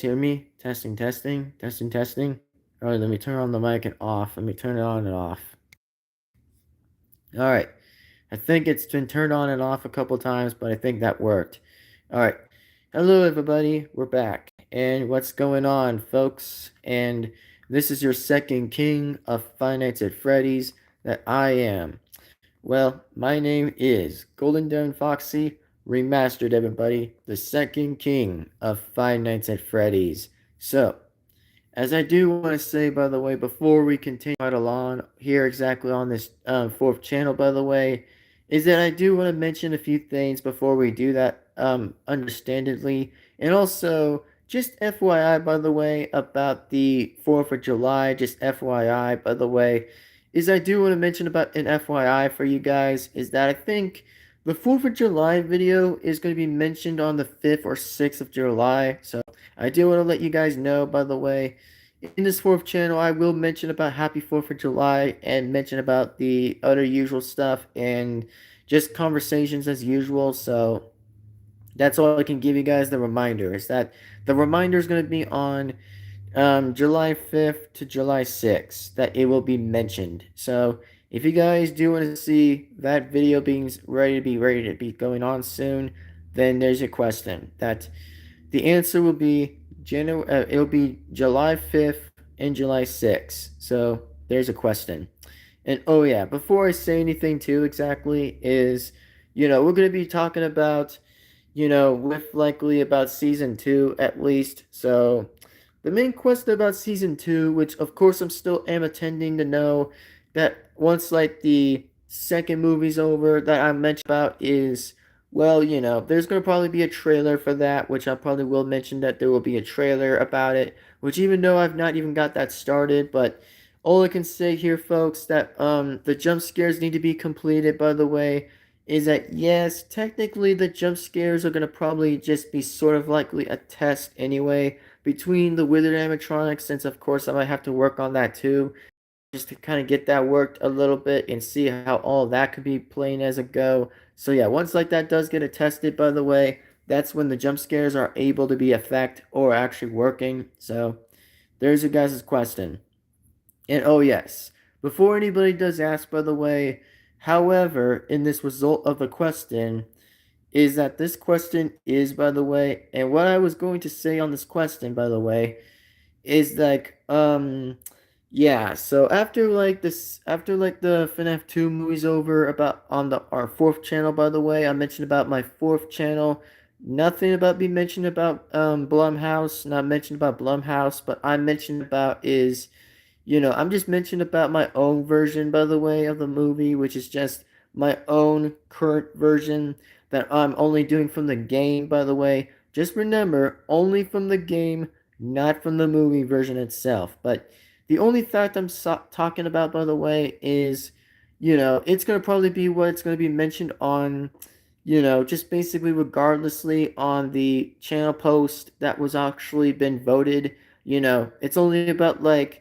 hear me? Testing, testing, testing, testing. Alright, let me turn on the mic and off. Let me turn it on and off. Alright. I think it's been turned on and off a couple times, but I think that worked. Alright. Hello, everybody. We're back. And what's going on, folks? And this is your second king of Five Nights at Freddy's that I am. Well, my name is Golden Devin-Foxy, remastered, everybody, the second king of Five Nights at Freddy's. So, as I do want to say, by the way, before we continue right along here exactly on this fourth channel, by the way, is that I do want to mention a few things before we do that, understandably. And also, just FYI, by the way, about the 4th of July, just FYI, by the way, is I do want to mention about an FYI for you guys, is that I think the 4th of July video is going to be mentioned on the 5th or 6th of July, so I do want to let you guys know, by the way, in this fourth channel, I will mention about Happy 4th of July and mention about the other usual stuff and just conversations as usual. So that's all I can give you guys. The reminder is that the reminder is going to be on July 5th to July 6th that it will be mentioned. So if you guys do want to see that video being ready to be going on soon, then there's your question. That the answer will be it'll be July 5th and July 6th. So there's a question. And oh yeah, before I say anything too exactly is, we're going to be talking about, with likely about season 2 at least. So the main question about season 2, which of course I'm still am attending to know that once like the second movie's over that I mentioned about is, well, there's going to probably be a trailer for that, which I probably will mention that there will be a trailer about it, which even though I've not even got that started, but all I can say here, folks, that the jump scares need to be completed, by the way, is that yes, technically the jump scares are going to probably just be sort of likely a test anyway between the withered animatronics, since of course I might have to work on that too, just to kind of get that worked a little bit and see how all that could be playing as a go. So yeah, once like that does get attested, by the way, that's when the jump scares are able to be effect or actually working. So there's your guys' question. And oh yes, before anybody does ask, by the way, however, in this result of the question, is that this question is, by the way, and what I was going to say on this question, by the way, is like, yeah, so after like the FNAF 2 movie's over, about on our fourth channel, by the way, I mentioned about my fourth channel, nothing about me mentioned about, Blumhouse, not mentioned about Blumhouse, but I mentioned about is, I'm just mentioning about my own version, by the way, of the movie, which is just my own current version that I'm only doing from the game, by the way. Just remember, only from the game, not from the movie version itself. But the only fact I'm talking about, by the way, is, it's going to probably be what it's going to be mentioned on, just basically regardlessly on the channel post that was actually been voted. It's only about like,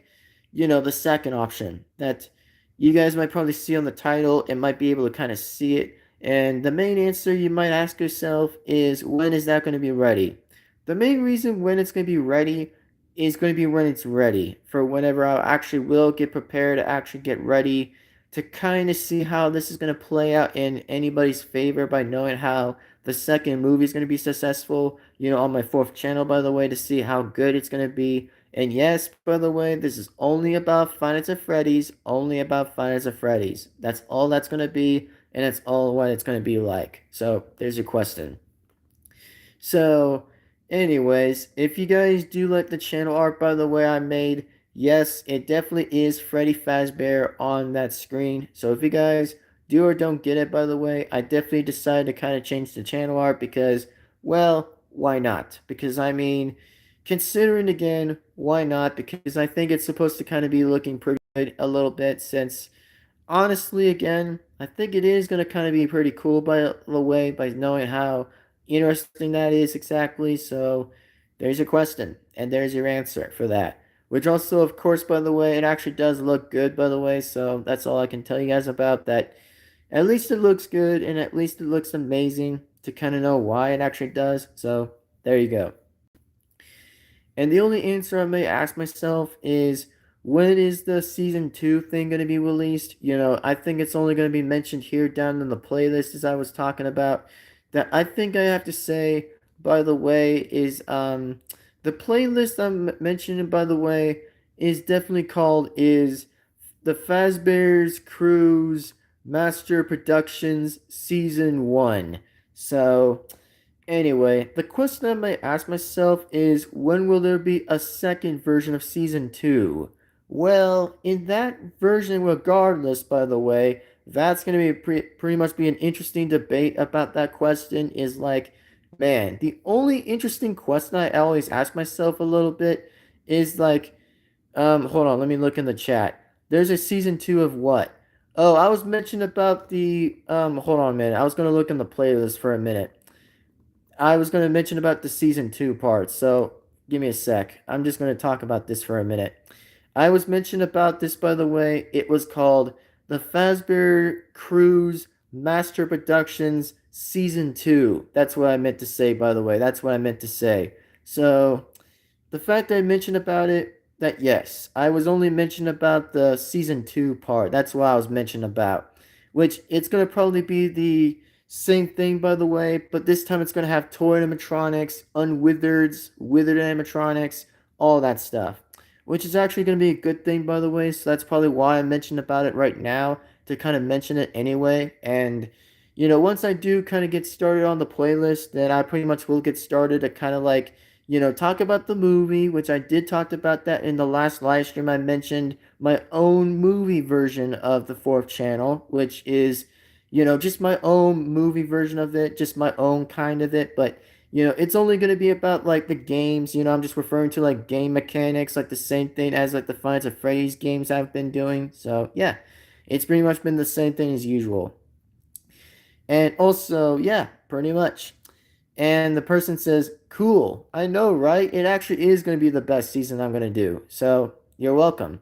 the second option that you guys might probably see on the title and might be able to kind of see it. And the main answer you might ask yourself is, when is that going to be ready? The main reason when it's going to be ready is going to be when it's ready. For whenever I actually will get prepared to actually get ready to kind of see how this is going to play out in anybody's favor by knowing how the second movie is going to be successful, on my fourth channel, by the way, to see how good it's going to be. And yes, by the way, this is only about Five Nights at Freddy's, only about Five Nights at Freddy's. That's all that's going to be, and that's all what it's going to be like. So, there's your question. So, anyways, if you guys do like the channel art, by the way, I made, yes, it definitely is Freddy Fazbear on that screen. So, if you guys do or don't get it, by the way, I definitely decided to kind of change the channel art because, well, why not? Because, I mean, considering again, why not? Because I think it's supposed to kind of be looking pretty good a little bit, since honestly, again, I think it is going to kind of be pretty cool, by the way, by knowing how interesting that is exactly. So there's your question, and there's your answer for that. Which also, of course, by the way, it actually does look good, by the way. So that's all I can tell you guys about that. At least it looks good, and at least it looks amazing to kind of know why it actually does. So there you go. And the only answer I may ask myself is, when is the season 2 thing going to be released? I think it's only going to be mentioned here down in the playlist as I was talking about. That I think I have to say, by the way, is the playlist I'm mentioning, by the way, is definitely called is the Fazbear's Cruise Master Productions Season 1. So, anyway, the question I might ask myself is, when will there be a second version of Season 2? Well, in that version, regardless, by the way, that's going to be pretty much be an interesting debate about that question. Is like, man, the only interesting question I always ask myself a little bit is like, hold on, let me look in the chat. There's a season 2 of what? Oh, I was mentioning about the hold on a minute. I was gonna look in the playlist for a minute. I was gonna mention about the season 2 part, so give me a sec. I'm just gonna talk about this for a minute. I was mentioning about this, by the way. It was called the Fazbear Cruise Master Productions Season 2. That's what I meant to say, by the way. That's what I meant to say. So the fact that I mentioned about it, that yes, I was only mentioning about the season 2 part. That's what I was mentioning about. Which it's gonna probably be the same thing, by the way, but this time it's gonna have toy animatronics, withered animatronics, all that stuff. Which is actually gonna be a good thing, by the way. So that's probably why I mentioned about it right now, to kind of mention it anyway. And once I do kind of get started on the playlist, then I pretty much will get started to kind of like talk about the movie, which I did talk about that in the last live stream. I mentioned my own movie version of the fourth channel, which is, just my own movie version of it, just my own kind of it. But, it's only going to be about like the games. I'm just referring to like game mechanics, like the same thing as like the Five Nights at Freddy's games I've been doing. So, yeah, it's pretty much been the same thing as usual. And also, yeah, pretty much. And the person says, cool, I know, right? It actually is going to be the best season I'm going to do. So you're welcome.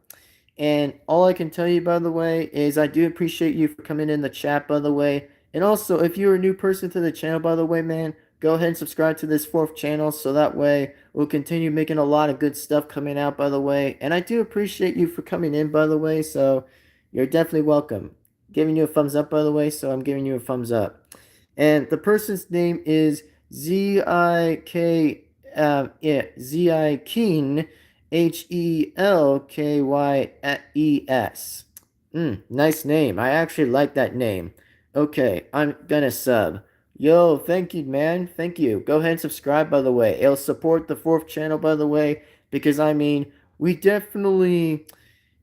And all I can tell you, by the way, is I do appreciate you for coming in the chat, by the way. And also, if you're a new person to the channel, by the way, man, go ahead and subscribe to this fourth channel so that way we'll continue making a lot of good stuff coming out, by the way. And I do appreciate you for coming in, by the way. So you're definitely welcome. Giving you a thumbs up, by the way. So I'm giving you a thumbs up. And the person's name is Z-I Keen, HELKYES. Nice name. I actually like that name. Okay, I'm gonna sub. Yo, thank you, man. Thank you. Go ahead and subscribe, by the way. It'll support the fourth channel, by the way, because I mean, we definitely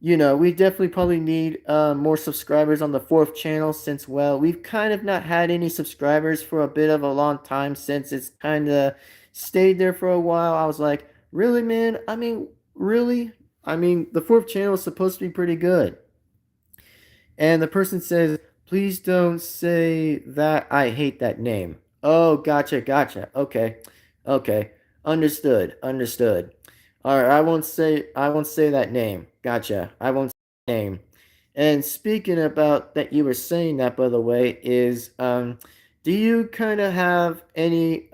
we definitely probably need more subscribers on the fourth channel, since, well, we've kind of not had any subscribers for a bit of a long time, since it's kind of stayed there for a while. I was like, really, man? I mean, really? I mean, the fourth channel is supposed to be pretty good. And the person says, please don't say that. I hate that name. Oh, gotcha, gotcha. Okay, okay. Understood, understood. All right, I won't say that name. Gotcha. I won't say that name. And speaking about that, you were saying that, by the way, is do you kind of have any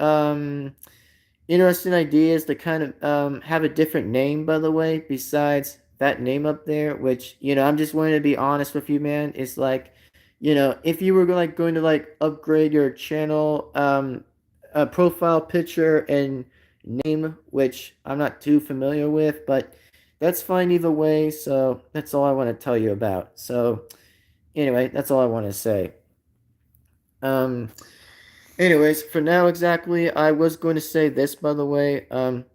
interesting ideas to kind of have a different name, by the way, besides that name up there? Which, I'm just wanting to be honest with you, man. It's like, if you were like going to like upgrade your channel profile picture and name, which I'm not too familiar with, but that's fine either way. So that's all I want to tell you about. So anyway, that's all I want to say. Um, Anyways, for now, exactly, I was going to say this, by the way.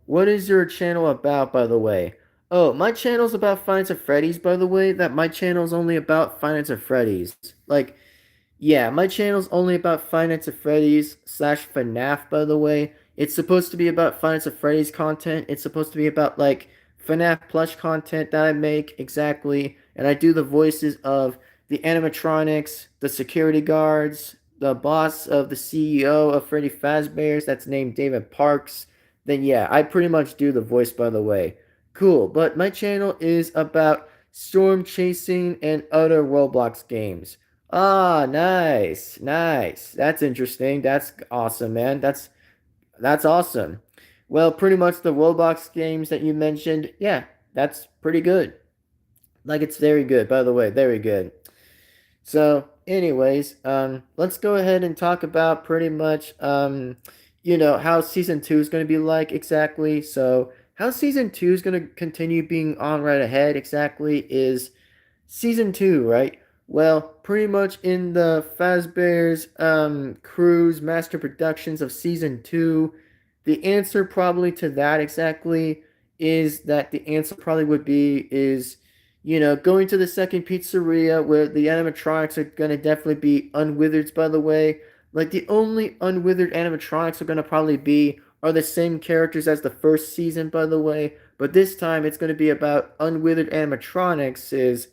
What is your channel about, by the way? Oh, my channel's about Five Nights at Freddy's, by the way. That my channel's only about Five Nights at Freddy's. Like, yeah, my channel's only about Five Nights at Freddy's slash FNAF, by the way. It's supposed to be about Five Nights at Freddy's content. It's supposed to be about, like, FNAF plush content that I make, exactly. And I do the voices of the animatronics, the security guards, the boss of the CEO of Freddy Fazbear's, that's named David Parks. Then, yeah, I pretty much do the voice, by the way. Cool, but my channel is about storm chasing and other Roblox games. Ah, nice, nice. That's interesting. That's awesome, man. That's awesome. Well, pretty much the Roblox games that you mentioned, yeah, that's pretty good. Like it's very good, by the way, very good. So, anyways, let's go ahead and talk about pretty much, how season two is going to be like exactly. So, how season two is going to continue being on right ahead exactly is season two, right? Well, pretty much in the Fazbear's Cruise Master Productions of season two, the answer probably to that exactly is that the answer probably would be is going to the second pizzeria where the animatronics are gonna definitely be unwithered. By the way, like the only unwithered animatronics are gonna probably be are the same characters as the first season. By the way, but this time it's going to be about unwithered animatronics is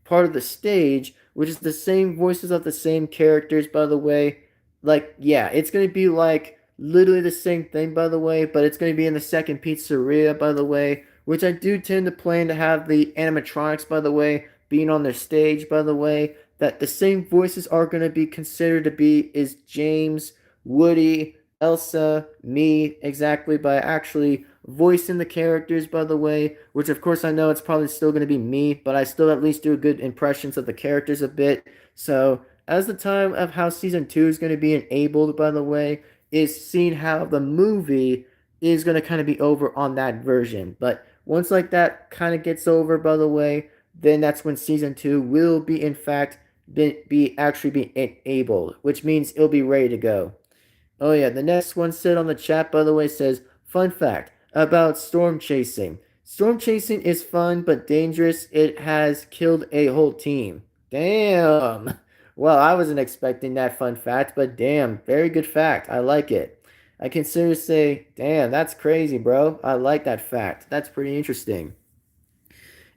part of the stage, which is the same voices of the same characters, by the way. Like, yeah, it's going to be like literally the same thing, by the way, but it's going to be in the second pizzeria, by the way, which I do tend to plan to have the animatronics, by the way, being on their stage, by the way, that the same voices are going to be considered to be is James, Woody, Elsa, me, exactly, by actually voicing the characters, by the way, which of course I know it's probably still going to be me, but I still at least do good impressions of the characters a bit. So, as the time of how season two is going to be enabled, by the way, is seeing how the movie is going to kind of be over on that version. But once like that kind of gets over, by the way, then that's when season two will be in fact be actually be enabled, which means it'll be ready to go. Oh yeah, the next one said on the chat, by the way, says, fun fact about storm chasing. Storm chasing is fun but dangerous. It has killed a whole team. Damn. Well, I wasn't expecting that fun fact, but damn, very good fact. I like it. I can seriously say, damn, that's crazy, bro. I like that fact. That's pretty interesting.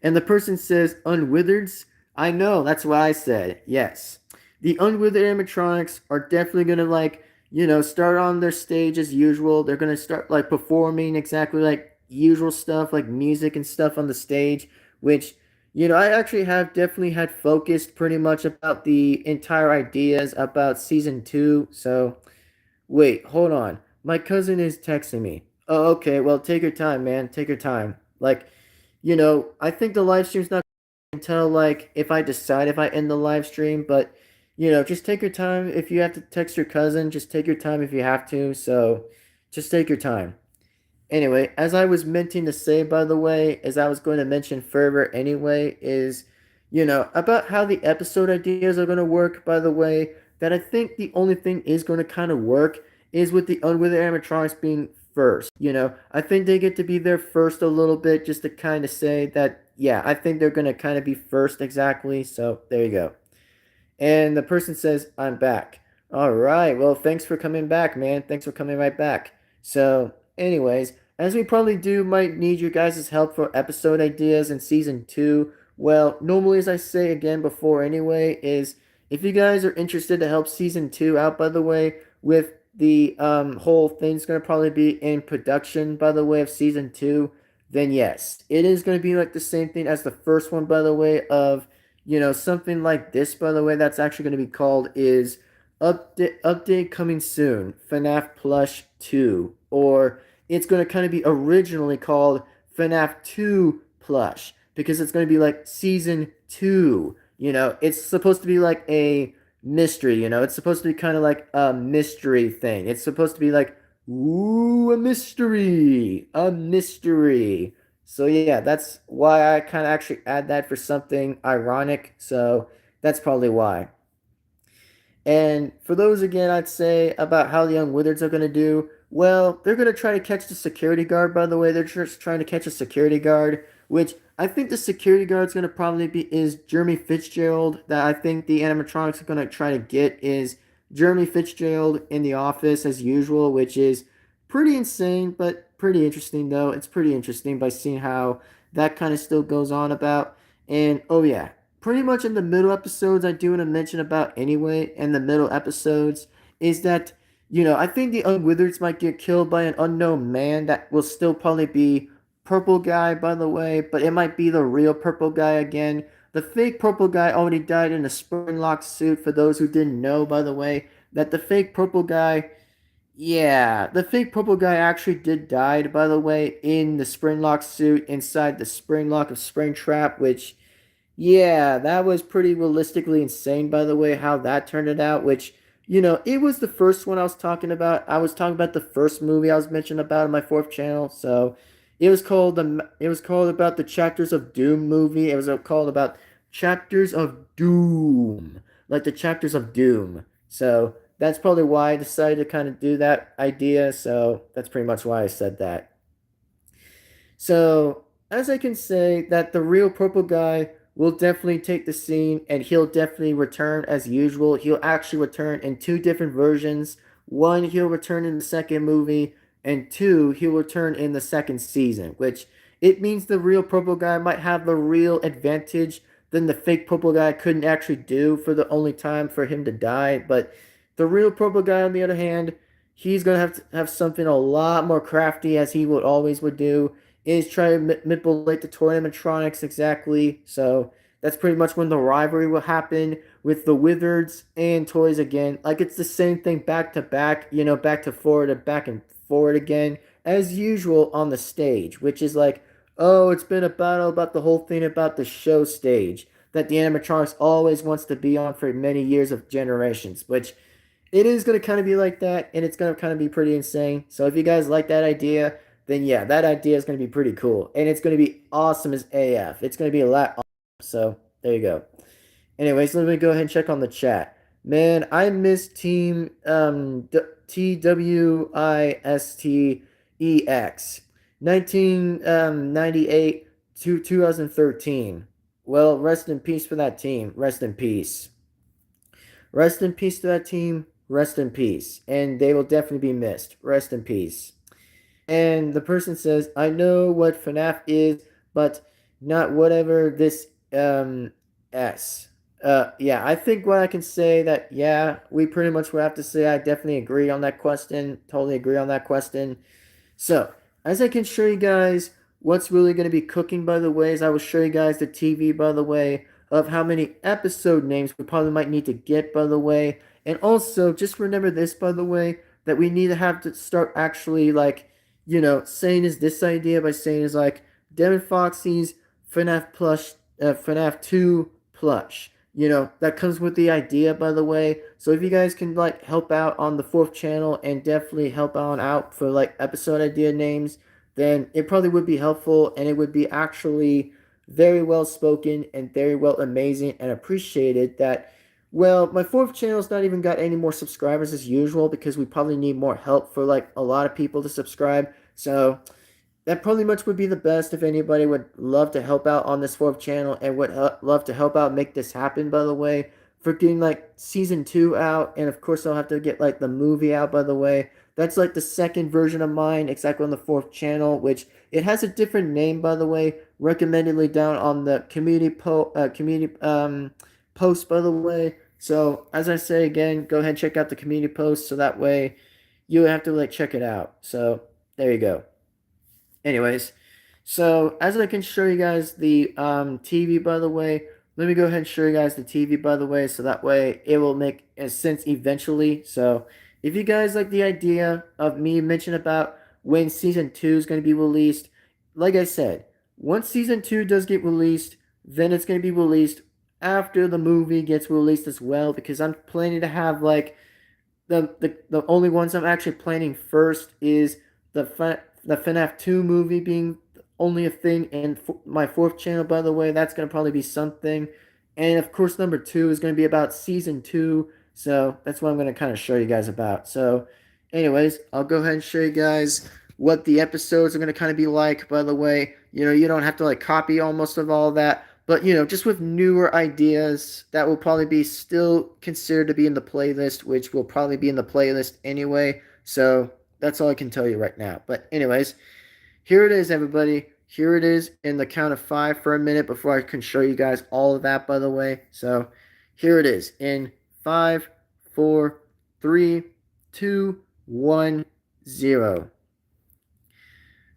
And the person says, unwithereds? I know, that's what I said. Yes. The unwithered animatronics are definitely going to, start on their stage as usual. They're going to start, performing exactly like usual stuff, like music and stuff on the stage, which, I actually have definitely had focused pretty much about the entire ideas about season two. So, wait, hold on. My cousin is texting me. Oh, okay. Well, take your time, man. Take your time. I think the live stream's not until if I decide if I end the live stream, but just take your time. If you have to text your cousin, just take your time if you have to. So just take your time. Anyway, as I was meaning to say, by the way, as I was going to mention further anyway, is, about how the episode ideas are going to work, by the way, that I think the only thing is going to kind of work is with the unwithered animatronics being first. I think they get to be there first a little bit just to kind of say that, yeah, I think they're going to kind of be first exactly. So there you go. And the person says, I'm back. All right. Well, thanks for coming back, man. Thanks for coming right back. So, anyways, as we probably do might need your guys' help for episode ideas in season two. Well, normally, as I say again before anyway, is if you guys are interested to help season two out, by the way, with the whole thing's going to probably be in production, by the way, of season two, then yes, it is going to be like the same thing as the first one, by the way, of something like this, by the way, that's actually going to be called is update coming soon, FNAF Plush 2. Or it's going to kind of be originally called FNAF 2 Plush because it's going to be like season 2. It's supposed to be like a mystery, it's supposed to be kind of like a mystery thing. It's supposed to be like, ooh, a mystery, a mystery. So yeah, that's why I kind of actually add that for something ironic. So that's probably why. And for those again, I'd say about how the Young Wizards are going to do. Well, they're going to try to catch the security guard, by the way. They're just trying to catch a security guard, which I think the security guard's going to probably be is Jeremy Fitzgerald. That I think the animatronics are going to try to get is Jeremy Fitzgerald in the office as usual, which is pretty insane, but pretty interesting, though. It's pretty interesting by seeing how that kind of still goes on about. And oh, yeah, pretty much in the middle episodes, I do want to mention about anyway, in the middle episodes, is that, I think the Unwithers might get killed by an unknown man that will still probably be Purple Guy, by the way, but it might be the real Purple Guy again. The fake Purple Guy already died in a spring lock suit, for those who didn't know, by the way, that the fake Purple Guy Yeah, the fake purple guy actually did die, by the way, in the Springlock suit inside the Springlock of Springtrap, which, yeah, that was pretty realistically insane, by the way, how that turned it out, which, it was the first one I was talking about. I was talking about the first movie I was mentioning about on my fourth channel. So it was called about the Chapters of Doom movie. It was called about Chapters of Doom, like the Chapters of Doom. So that's probably why I decided to kind of do that idea. So that's pretty much why I said that. So, as I can say, that the real purple guy will definitely take the scene and he'll definitely return as usual. He'll actually return in two different versions. One, he'll return in the second movie, and two, he'll return in the second season, which it means the real purple guy might have the real advantage than the fake purple guy couldn't actually do for the only time for him to die. But the real purple guy, on the other hand, he's gonna have to have something a lot more crafty as he would always would do is try to manipulate the toy animatronics exactly. So that's pretty much when the rivalry will happen with the Wizards and toys again. Like it's the same thing back to back, back to forward and back and forward again, as usual on the stage, which is like, oh, it's been a battle about the whole thing about the show stage that the animatronics always wants to be on for many years of generations, which it is going to kind of be like that, and it's going to kind of be pretty insane. So if you guys like that idea, then yeah, that idea is going to be pretty cool, and it's going to be awesome as AF. It's going to be a lot awesome. So there you go. Anyways, let me go ahead and check on the chat. Man, I miss Team TWISTEX 1998 to 2013. Well, rest in peace for that team. Rest in peace. Rest in peace to that team. Rest in peace. And they will definitely be missed. Rest in peace. And the person says, I know what FNAF is, but not whatever this S. Yeah, I think what I can say that, yeah, we pretty much would have to say I definitely agree on that question. Totally agree on that question. So, as I can show you guys what's really going to be cooking, by the way, is I will show you guys the TV, by the way, of how many episode names we probably might need to get, by the way. And also, just remember this, by the way, that we need to have to start actually, like, saying is this idea by saying is like Devin-Foxy's FNAF plush, FNAF 2 plush. That comes with the idea, by the way. So if you guys can like help out on the fourth channel and definitely help on out for like episode idea names, then it probably would be helpful and it would be actually very well spoken and very well amazing and appreciated that well, my fourth channel's not even got any more subscribers as usual because we probably need more help for like a lot of people to subscribe. So that probably much would be the best if anybody would love to help out on this fourth channel and would love to help out make this happen, by the way, for getting like season 2 out. And of course, I'll have to get like the movie out, by the way. That's like the second version of mine, exactly on the fourth channel, which it has a different name, by the way, recommendedly down on the community post, by the way. So as I say again, go ahead and check out the community post so that way you have to like check it out. So there you go. Anyways, so as I can show you guys the TV, by the way, let me go ahead and show you guys the TV, by the way, so that way it will make sense eventually. So if you guys like the idea of me mentioning about when season 2 is going to be released, like I said, once season 2 does get released, then it's going to be released after the movie gets released as well, because I'm planning to have like the only ones I'm actually planning first is the FNAF 2 movie being only a thing, and my fourth channel, by the way, that's going to probably be something. And of course, number 2 is going to be about season 2, so that's what I'm going to kind of show you guys about. So, anyways, I'll go ahead and show you guys what the episodes are going to kind of be like, by the way. You don't have to like copy almost of all that, but just with newer ideas that will probably be still considered to be in the playlist, which will probably be in the playlist anyway. So that's all I can tell you right now. But anyways, here it is, everybody. Here it is in the count of 5 for a minute before I can show you guys all of that, by the way. So here it is in 5, 4, 3, 2, 1, 0.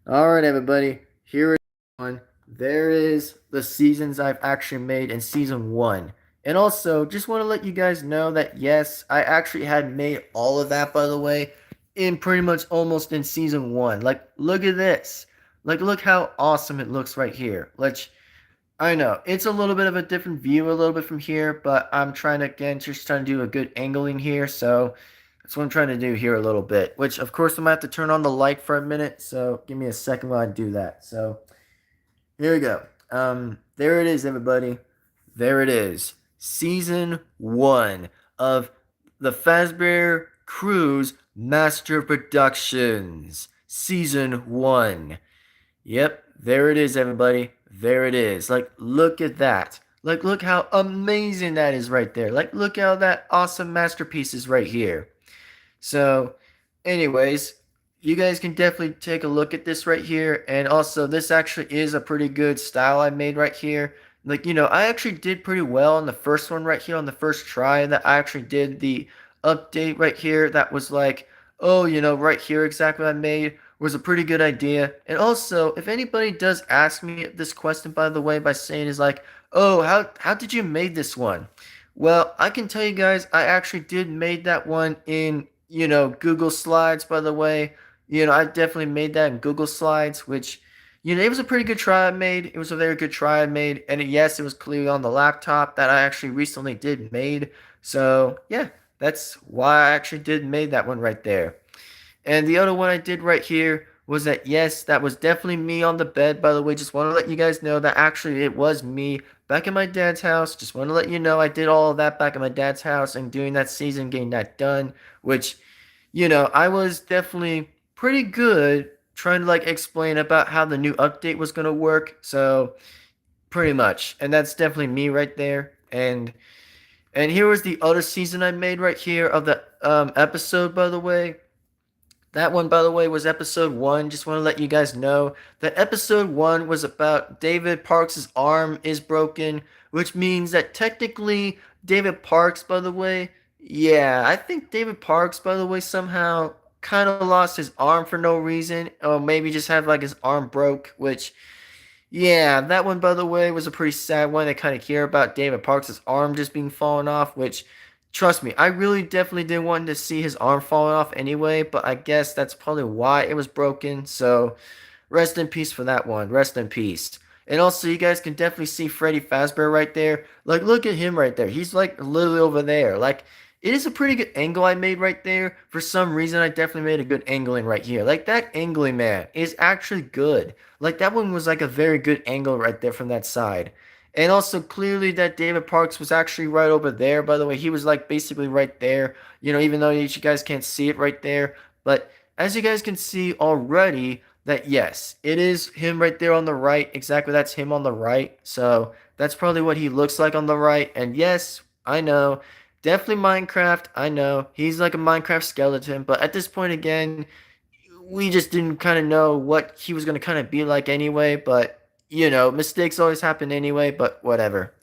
All right, everybody. Here it is. There is the seasons I've actually made in season 1. And also, just want to let you guys know that yes, I actually had made all of that, by the way. in pretty much almost in season 1. Like, look at this. Like, look how awesome it looks right here. I know it's a little bit of a different view, a little bit from here, but I'm trying to again just trying to do a good angling here, so that's what I'm trying to do here a little bit. Which of course I'm gonna have to turn on the light for a minute, so give me a second while I do that. So here we go. There it is, everybody. There it is. Season 1 of the Fazbear Cruise Master Productions. Season 1. Yep, there it is, everybody. There it is. Like, look at that. Like, look how amazing that is right there. Like, look how that awesome masterpiece is right here. So, anyways, you guys can definitely take a look at this right here. And also, this actually is a pretty good style I made right here. Like, I actually did pretty well on the first one right here, on the first try that I actually did the update right here. That was like, oh, right here exactly what I made was a pretty good idea. And also, if anybody does ask me this question, by the way, by saying is like, oh, how did you make this one? Well, I can tell you guys, I actually did made that one in Google Slides, by the way. I definitely made that in Google Slides, which, it was a pretty good try I made. It was a very good try I made. And yes, it was clearly on the laptop that I actually recently did made. So, yeah, that's why I actually did made that one right there. And the other one I did right here was that, yes, that was definitely me on the bed, by the way. Just want to let you guys know that actually it was me back in my dad's house. Just want to let you know I did all of that back in my dad's house and doing that season, getting that done, which, I was definitely pretty good trying to like explain about how the new update was going to work. So, pretty much. And that's definitely me right there. And here was the other season I made right here of the episode, by the way. That one, by the way, was episode 1. Just want to let you guys know that episode 1 was about David Parks' arm is broken, which means that technically David Parks, by the way, yeah, I think David Parks, by the way, somehow kind of lost his arm for no reason, or maybe just had like his arm broke, which yeah, that one, by the way, was a pretty sad one. I kind of hear about David Parks' arm just being fallen off, which, trust me, I really definitely didn't want to see his arm falling off anyway, but I guess that's probably why it was broken. So, rest in peace for that one. Rest in peace. And also, you guys can definitely see Freddy Fazbear right there. Like, look at him right there. He's like literally over there. Like, it is a pretty good angle I made right there. For some reason, I definitely made a good angling right here. Like, that angling, man, is actually good. Like, that one was like a very good angle right there from that side. And also, clearly, that David Parks was actually right over there. By the way, he was like basically right there. Even though you guys can't see it right there. But as you guys can see already, that yes, it is him right there on the right. Exactly, that's him on the right. So that's probably what he looks like on the right. And yes, I know, definitely Minecraft. I know he's like a Minecraft skeleton, but at this point again, we just didn't kind of know what he was gonna kind of be like anyway. But mistakes always happen anyway. But whatever.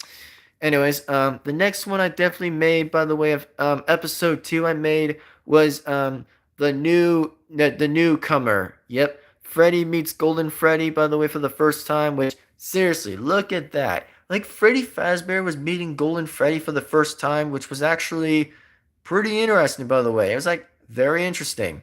Anyways, the next one I definitely made, by the way, of episode 2 I made was the newcomer. Yep, Freddy meets Golden Freddy, by the way, for the first time. Which seriously, look at that. Like Freddy Fazbear was meeting Golden Freddy for the first time, which was actually pretty interesting, by the way. It was like very interesting.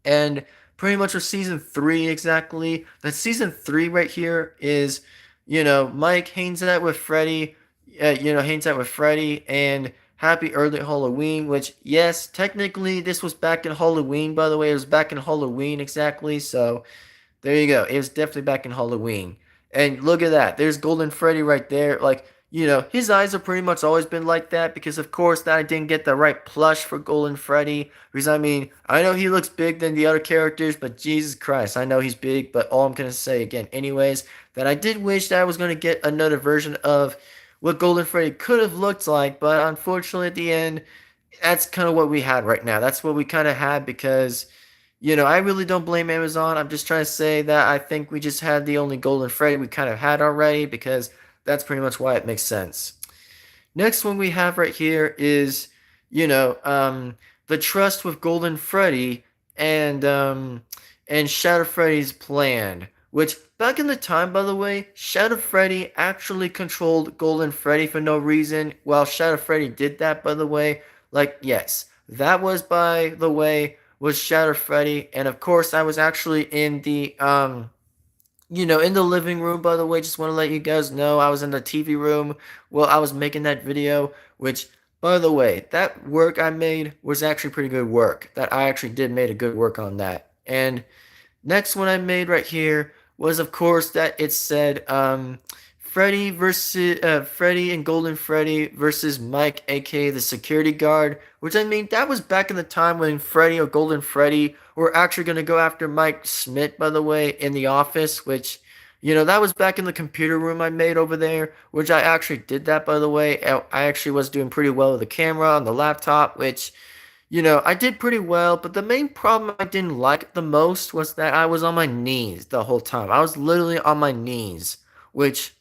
And pretty much with season 3 exactly, that season 3 right here is, Mike hangs out with Freddy, hangs out with Freddy, and happy early Halloween, which, yes, technically this was back in Halloween, by the way. It was back in Halloween exactly, so there you go. It was definitely back in Halloween. And look at that. There's Golden Freddy right there. Like, his eyes have pretty much always been like that because, of course, that I didn't get the right plush for Golden Freddy. Because, I mean, I know he looks big than the other characters, but Jesus Christ, I know he's big. But all I'm going to say again, anyways, that I did wish that I was going to get another version of what Golden Freddy could have looked like. But unfortunately, at the end, that's kind of what we had right now. That's what we kind of had because I really don't blame Amazon. I'm just trying to say that I think we just had the only Golden Freddy we kind of had already because that's pretty much why it makes sense. Next one we have right here is, the trust with Golden Freddy and Shadow Freddy's plan. Which back in the time, by the way, Shadow Freddy actually controlled Golden Freddy for no reason. While Shadow Freddy did that, by the way, like yes, that was by the way was Shadow Freddy, and of course I was actually in the in the living room, by the way. Just want to let you guys know I was in the TV room while I was making that video, which, by the way, that work I made was actually pretty good work. That I actually did made a good work on that. And next one I made right here was, of course, that it said Freddy and Golden Freddy versus Mike, aka the security guard. Which, I mean, that was back in the time when Freddy or Golden Freddy were actually gonna go after Mike Schmidt, by the way, in the office. Which, that was back in the computer room I made over there. Which I actually did that, by the way. I actually was doing pretty well with the camera on the laptop, which, I did pretty well, but the main problem I didn't like the most was that I was on my knees the whole time. I was literally on my knees, which,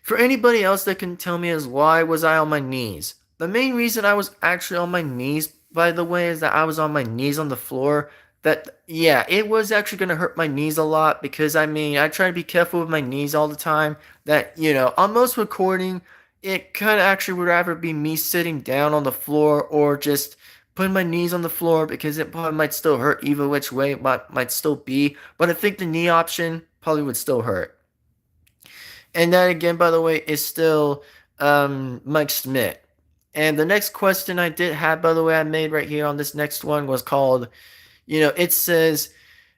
for anybody else that can tell me, is why was I on my knees? The main reason I was actually on my knees, by the way, is that I was on my knees on the floor. That, yeah, it was actually going to hurt my knees a lot because, I mean, I try to be careful with my knees all the time. That, on most recording, it kind of actually would rather be me sitting down on the floor or just putting my knees on the floor because it probably might still hurt either which way it might still be. But I think the knee option probably would still hurt. And that again, by the way, is still Mike Schmidt. And the next question I did have, by the way, I made right here on this next one was called, it says,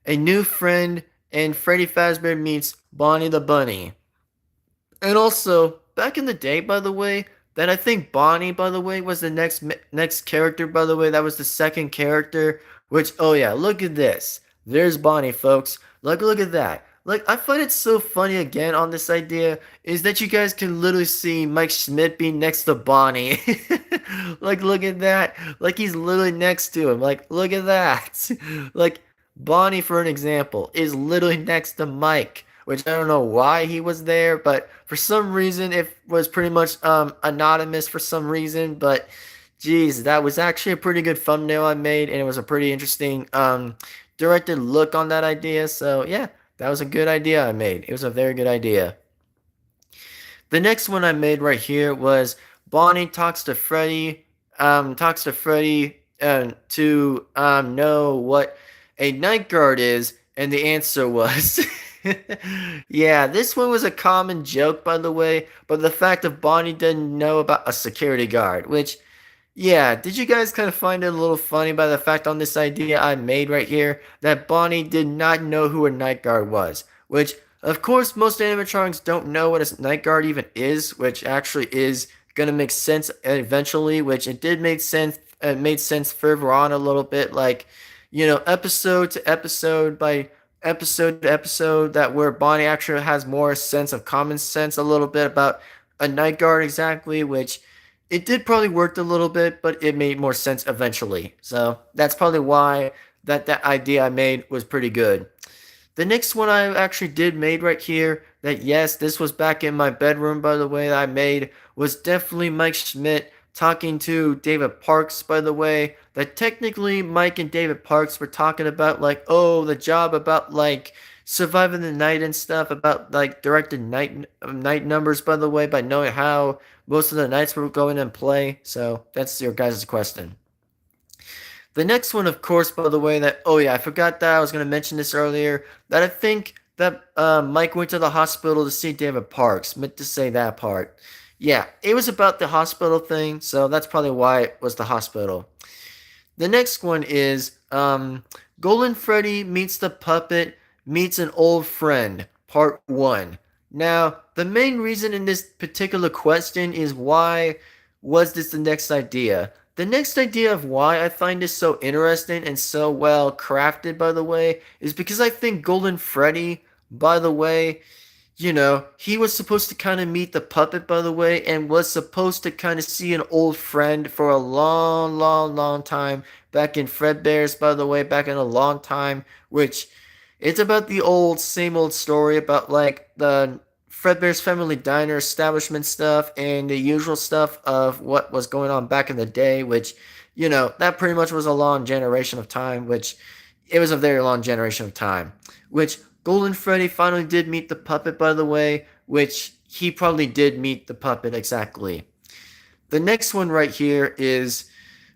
a new friend and Freddy Fazbear meets Bonnie the Bunny. And also, back in the day, by the way, that I think Bonnie, by the way, was the next character, by the way. That was the second character, which, oh yeah, look at this. There's Bonnie, folks. Look at that. Like, I find it so funny again on this idea is that you guys can literally see Mike Schmidt being next to Bonnie. Like, look at that. Like, he's literally next to him. Like, look at that. Like, Bonnie, for an example, is literally next to Mike, which I don't know why he was there, but for some reason it was pretty much anonymous for some reason. But geez, that was actually a pretty good thumbnail I made, and it was a pretty interesting directed look on that idea. So yeah, that was a good idea I made. It was a very good idea. The next one I made right here was Bonnie talks to Freddy, to know what a night guard is, and the answer was, yeah, this one was a common joke, by the way, but the fact that Bonnie didn't know about a security guard, which, yeah, did you guys kind of find it a little funny by the fact on this idea I made right here that Bonnie did not know who a night guard was? Which, of course, most animatronics don't know what a night guard even is, which actually is gonna make sense eventually. Which it did make sense. It made sense further on a little bit, like, episode to episode by episode to episode, that where Bonnie actually has more sense of common sense a little bit about a night guard exactly, which it did probably work a little bit, but it made more sense eventually. So that's probably why that idea I made was pretty good. The next one I actually did made right here, that yes, this was back in my bedroom, by the way, that I made, was definitely Mike Schmidt talking to David Parks, by the way. That technically Mike and David Parks were talking about, like, oh, the job about, like, surviving the night and stuff, about, like, directed night numbers, by the way, by knowing how most of the nights were going in play. So that's your guys' question. The next one, of course, by the way, that, oh yeah, I forgot that I was going to mention this earlier, that I think that Mike went to the hospital to see David Parks. Meant to say that part. Yeah, it was about the hospital thing, so that's probably why it was the hospital. The next one is Golden Freddy meets the puppet, meets an old friend, part 1. Now, the main reason in this particular question is why was this the next idea? The next idea of why I find this so interesting and so well crafted, by the way, is because I think Golden Freddy, by the way, he was supposed to kind of meet the puppet, by the way, and was supposed to kind of see an old friend for a long, long, long time back in Fredbear's, by the way, back in a long time, which it's about the same old story about, like, the Fredbear's Family Diner establishment stuff and the usual stuff of what was going on back in the day, which, that pretty much was a long generation of time, which it was a very long generation of time, which Golden Freddy finally did meet the puppet, by the way, which he probably did meet the puppet exactly. The next one right here is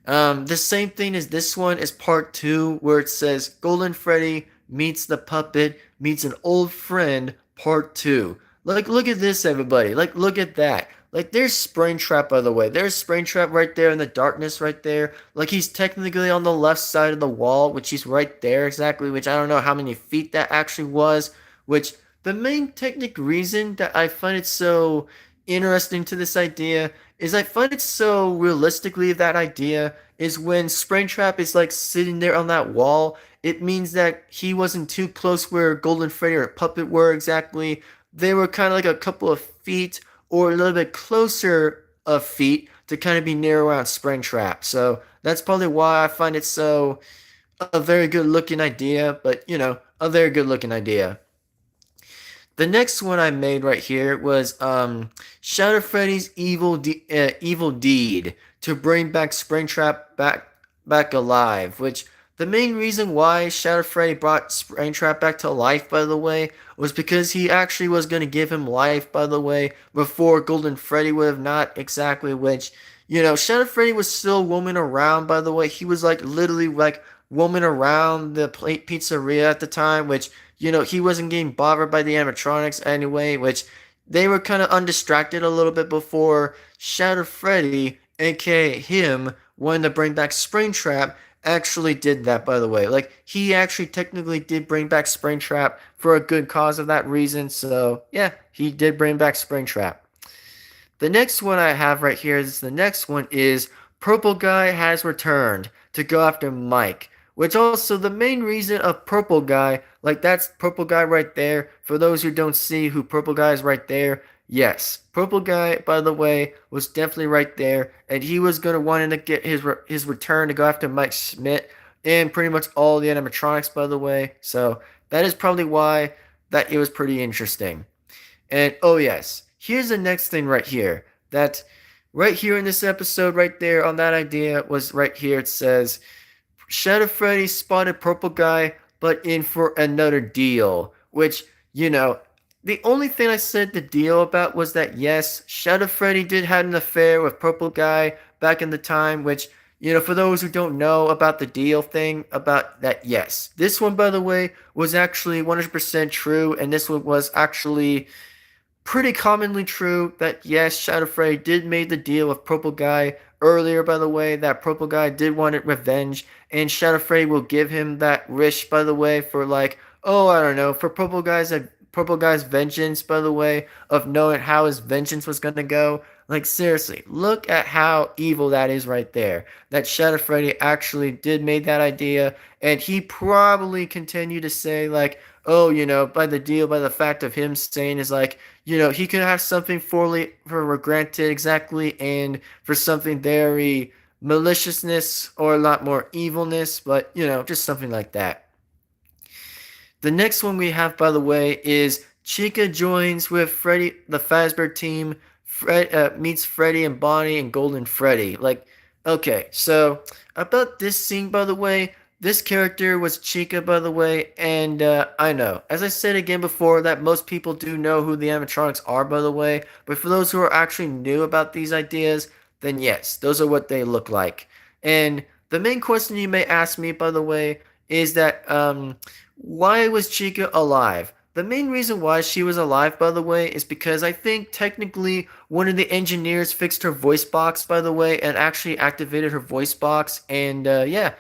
The same thing as this one is part two, where it says Golden Freddy meets the puppet meets an old friend, part two. Like, look at this, everybody. Like, look at that. Like, there's Springtrap, by the way. There's Springtrap right there in the darkness, right there. Like, he's technically on the left side of the wall, which he's right there exactly, which I don't know how many feet that actually was. Which, the main technical reason that I find it so interesting to this idea is I find it so realistically that idea is when Springtrap is like sitting there on that wall, it means that he wasn't too close where Golden Freddy or Puppet were exactly. They were kind of like a couple of feet or a little bit closer of feet to kind of be near around Springtrap. So that's probably why I find it so a very good looking idea, but a very good looking idea. The next one I made right here was Shadow Freddy's evil deed to bring back Springtrap back alive. Which the main reason why Shadow Freddy brought Springtrap back to life, by the way, was because he actually was going to give him life, by the way, before Golden Freddy would have not exactly. Which Shadow Freddy was still roaming around. By the way, he was like literally like roaming around the pizzeria at the time, which he wasn't getting bothered by the animatronics anyway, which they were kind of undistracted a little bit before Shadow Freddy, aka him, wanted to bring back Springtrap, actually did that, by the way. Like, he actually technically did bring back Springtrap for a good cause of that reason, so yeah, he did bring back Springtrap. The next one I have right here is the next one is Purple Guy has returned to go after Mike. Which also the main reason of Purple Guy, like that's Purple Guy right there. For those who don't see who Purple Guy is right there, yes, Purple Guy, by the way, was definitely right there, and he was gonna want to get his return to go after Mike Schmidt and pretty much all the animatronics, by the way. So that is probably why that it was pretty interesting. And oh yes, here's the next thing right here. That right here in this episode, right there on that idea was right here. It says Shadow Freddy spotted Purple Guy, but in for another deal. Which the only thing I said the deal about was that yes, Shadow Freddy did have an affair with Purple Guy back in the time. Which for those who don't know about the deal thing, about that, yes, this one, by the way, was actually 100% true, and this one was actually pretty commonly true that yes, Shadow Freddy did make the deal with Purple Guy earlier, by the way, that Purple Guy did want it revenge, and Shadow Freddy will give him that wish, by the way, for like, oh, I don't know, for Purple Guy's vengeance, by the way, of knowing how his vengeance was gonna go. Like, seriously, look at how evil that is right there. That Shadow Freddy actually did make that idea, and he probably continued to say, like, oh, by the deal, by the fact of him saying is like, he could have something for granted exactly, and for something very maliciousness or a lot more evilness, but just something like that. The next one we have, by the way, is Chica joins with Freddy, the Fazbear team. Fred meets Freddy and Bonnie and Golden Freddy. Like, okay, so about this scene, by the way, this character was Chica, by the way, and I know, as I said again before, that most people do know who the animatronics are, by the way. But for those who are actually new about these ideas, then yes, those are what they look like. And the main question you may ask me, by the way, is that why was Chica alive? The main reason why she was alive, by the way, is because I think technically one of the engineers fixed her voice box, by the way, and actually activated her voice box. And yeah,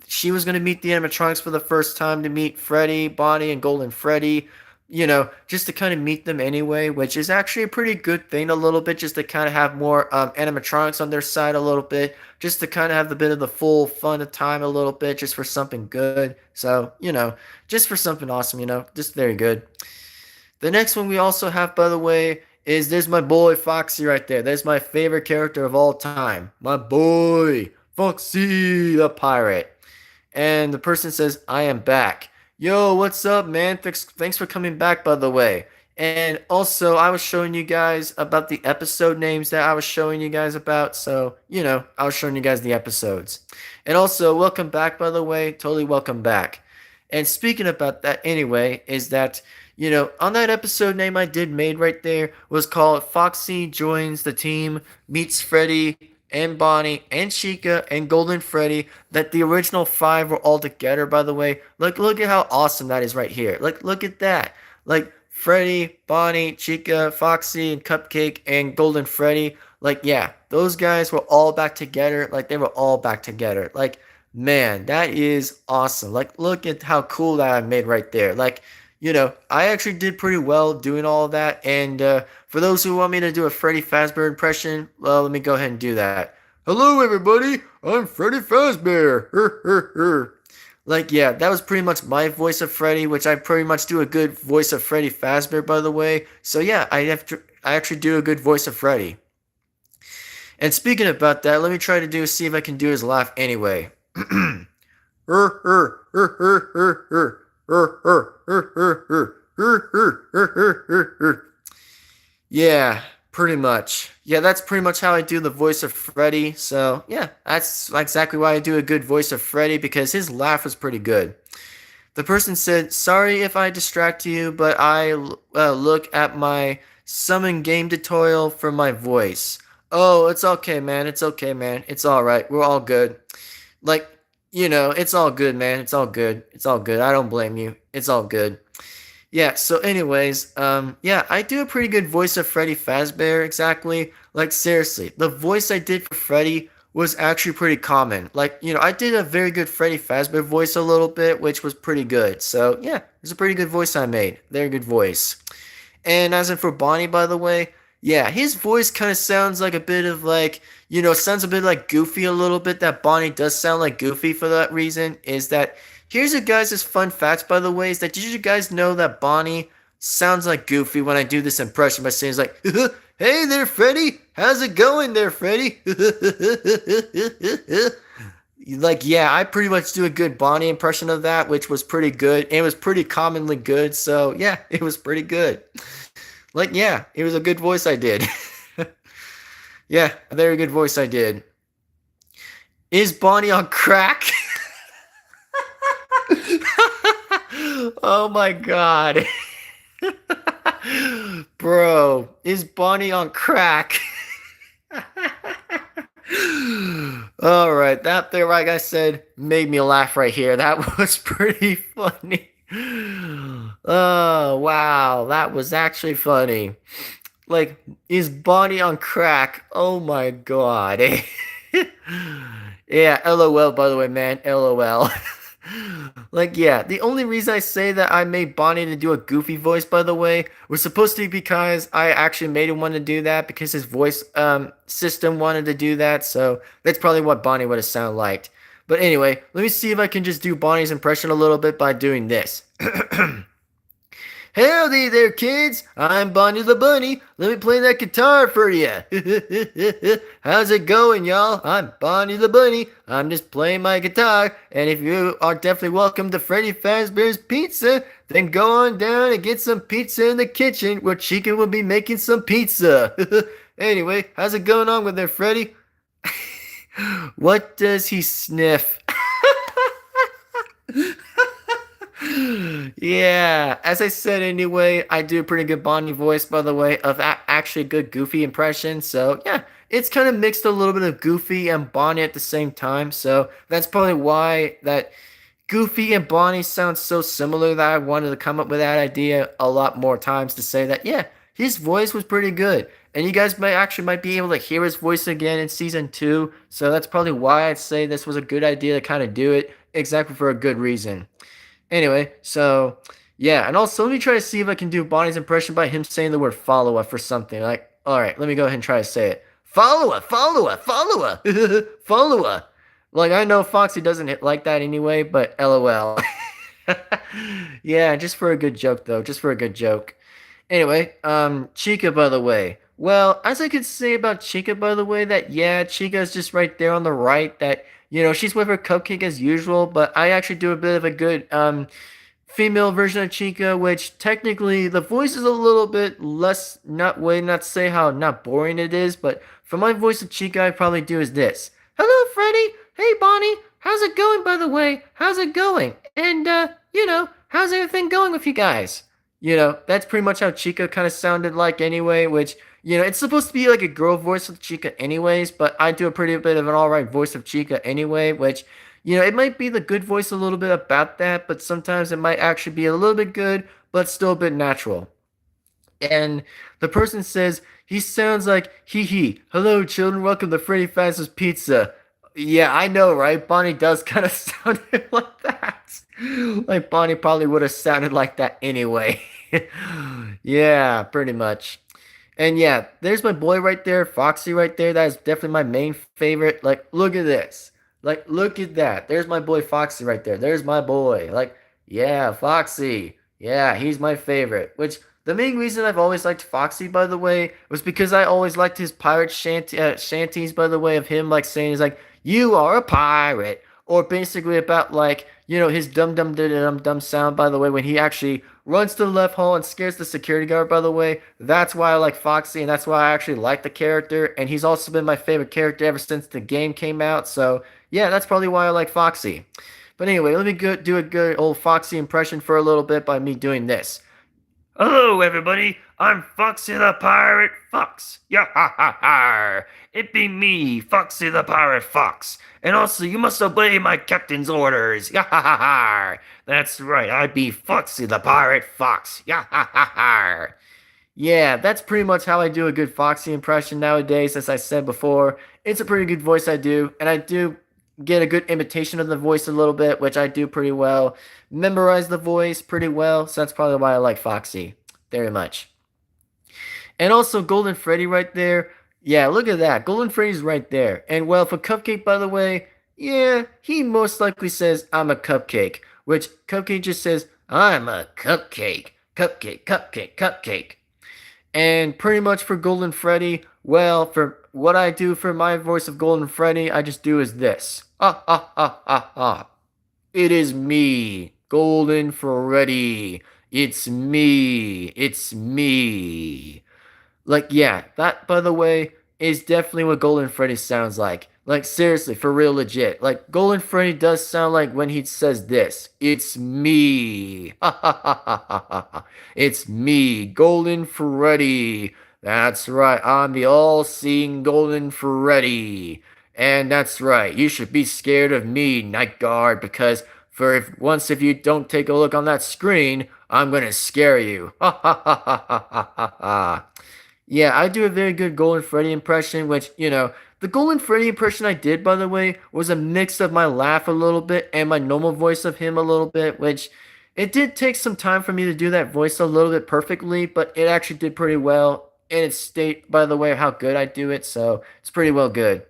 she was going to meet the animatronics for the first time to meet Freddy, Bonnie, and Golden Freddy. Just to kind of meet them anyway, which is actually a pretty good thing, a little bit, just to kind of have more animatronics on their side a little bit, just to kind of have the bit of the full fun of time a little bit, just for something good. So, just for something awesome, just very good. The next one we also have, by the way, is there's my boy Foxy right there. There's my favorite character of all time. My boy, Foxy the pirate. And the person says, I am back. Yo, what's up, man? Thanks for coming back, by the way. And also, I was showing you guys about the episode names that I was showing you guys about. So, I was showing you guys the episodes. And also, welcome back, by the way. Totally welcome back. And speaking about that anyway, is that, on that episode name I did made right there was called Foxy Joins the Team, Meets Freddy, and Bonnie and Chica and Golden Freddy, that the original five were all together, by the way. Look at how awesome that is right here. Look at that. Like Freddy, Bonnie, Chica, Foxy, and Cupcake and Golden Freddy. Like, yeah, those guys were all back together. Like, they were all back together. Like, man, that is awesome. Like, look at how cool that I made right there. Like, I actually did pretty well doing all of that. And for those who want me to do a Freddy Fazbear impression, well, let me go ahead and do that. Hello, everybody. I'm Freddy Fazbear. Like, yeah, that was pretty much my voice of Freddy, which I pretty much do a good voice of Freddy Fazbear, by the way. So yeah, I actually do a good voice of Freddy. And speaking about that, let me try to see if I can do his laugh anyway. Yeah, pretty much. Yeah, that's pretty much how I do the voice of Freddy. So, yeah, that's exactly why I do a good voice of Freddy, because his laugh was pretty good. The person said, "Sorry if I distract you, but I look at my summon game tutorial for my voice." Oh, it's okay, man. It's okay, man. It's alright. We're all good. Like, it's all good, man. It's all good. It's all good. I don't blame you. It's all good. Yeah, so anyways, yeah, I do a pretty good voice of Freddy Fazbear, exactly. Like, seriously, the voice I did for Freddy was actually pretty common. Like, I did a very good Freddy Fazbear voice a little bit, which was pretty good. So, yeah, it's a pretty good voice I made. Very good voice. And as in for Bonnie, by the way, yeah, his voice kind of sounds like a bit of like, sounds a bit like Goofy a little bit. That Bonnie does sound like Goofy for that reason. Is that here's you guys' fun facts, by the way, is that did you guys know that Bonnie sounds like Goofy when I do this impression by saying it's like, "Hey there, Freddy, how's it going there, Freddy?" Like, yeah, I pretty much do a good Bonnie impression of that, which was pretty good. It was pretty commonly good, so yeah, it was pretty good. Like, yeah, it was a good voice I did. Yeah, a very good voice I did. Is Bonnie on crack? Oh my god. Bro, is Bonnie on crack? Alright, that there, like I said, made me laugh right here. That was pretty funny. Oh, wow, that was actually funny. Like, is Bonnie on crack? Oh my god. Yeah, LOL, by the way, man. LOL. Like, yeah, the only reason I say that I made Bonnie to do a goofy voice, by the way, was supposed to be because I actually made him want to do that because his voice system wanted to do that. So that's probably what Bonnie would have sounded like. But anyway, let me see if I can just do Bonnie's impression a little bit by doing this. Howdy there, kids. I'm Bonnie the Bunny. Let me play that guitar for you. How's it going, y'all? I'm Bonnie the Bunny. I'm just playing my guitar. And if you are definitely welcome to Freddy Fazbear's Pizza, then go on down and get some pizza in the kitchen where Chica will be making some pizza. Anyway, how's it going on with there, Freddy? What does he sniff? Yeah, as I said anyway, I do a pretty good Bonnie voice, by the way, of actually a good Goofy impression. So, yeah, it's kind of mixed a little bit of Goofy and Bonnie at the same time. So, that's probably why that Goofy and Bonnie sound so similar that I wanted to come up with that idea a lot more times to say that, yeah, his voice was pretty good. And you guys might be able to hear his voice again in season 2. So, that's probably why I'd say this was a good idea to kind of do it, exactly for a good reason. Anyway, so yeah, and also let me try to see if I can do Bonnie's impression by him saying the word follow up or something. Like, all right, let me go ahead and try to say it. Follow up, follow up, follow up, follow up. Like, I know Foxy doesn't like that anyway, but LOL. Yeah, just for a good joke though, just for a good joke. Anyway, Chica, by the way. Well, as I could say about Chica, by the way, that yeah, Chica is just right there on the right. That she's with her cupcake as usual, but I actually do a bit of a good female version of Chica, which technically the voice is a little bit less. Not to say how not boring it is, but for my voice of Chica, I probably do is this. Hello, Freddy. Hey, Bonnie. How's it going, by the way? How's it going? And how's everything going with you guys? That's pretty much how Chica kind of sounded like anyway, which, it's supposed to be like a girl voice of Chica anyways, but I do a pretty bit of an alright voice of Chica anyway, which, it might be the good voice a little bit about that, but sometimes it might actually be a little bit good, but still a bit natural. And the person says, he sounds like, hee hee, hello children, welcome to Freddy Fazbear's Pizza. Yeah, I know, right? Bonnie does kind of sound like that. Like Bonnie probably would have sounded like that anyway. Yeah, pretty much. And yeah, there's my boy right there, Foxy right there. That is definitely my main favorite. Like, look at this. Like, look at that. There's my boy Foxy right there. There's my boy. Like, yeah, Foxy. Yeah, he's my favorite. Which the main reason I've always liked Foxy, by the way, was because I always liked his pirate shanties, by the way, of him like saying he's like, "You are a pirate," or basically about like his dum dum dum dum sound. By the way, when he actually runs to the left hall and scares the security guard. By the way, that's why I like Foxy, and that's why I actually like the character. And he's also been my favorite character ever since the game came out. So yeah, that's probably why I like Foxy. But anyway, let me do a good old Foxy impression for a little bit by me doing this. Hello, everybody. I'm Foxy the Pirate Fox. Yeah ha ha ha. It be me, Foxy the Pirate Fox. And also, you must obey my captain's orders. Yeah ha ha ha. That's right. I be Foxy the Pirate Fox. Yeah ha ha ha. Yeah, that's pretty much how I do a good Foxy impression nowadays. As I said before, it's a pretty good voice I do, and I do get a good imitation of the voice a little bit, which I do pretty well. Memorize the voice pretty well, so that's probably why I like Foxy very much. And also Golden Freddy right there. Yeah, look at that. Golden Freddy's right there. And well, for Cupcake, by the way, yeah, he most likely says, I'm a cupcake, which Cupcake just says, I'm a cupcake. Cupcake, cupcake, cupcake. And pretty much for Golden Freddy, well, for what I do for my voice of Golden Freddy, I just do is this. Ah, ah, ah, ah, ah. It is me, Golden Freddy. It's me. It's me. Like, yeah, that, by the way, is definitely what Golden Freddy sounds like. Like, seriously, for real legit. Like, Golden Freddy does sound like when he says this. It's me. Ha ha ha ha ha ha. It's me, Golden Freddy. That's right, I'm the all-seeing Golden Freddy. And that's right, you should be scared of me, Night Guard, because if you don't take a look on that screen, I'm gonna scare you. Ha ha ha ha ha ha ha ha. Yeah, I do a very good Golden Freddy impression, which, the Golden Freddy impression I did, by the way, was a mix of my laugh a little bit and my normal voice of him a little bit, which it did take some time for me to do that voice a little bit perfectly, but it actually did pretty well. And it state, by the way, how good I do it, so it's pretty well good.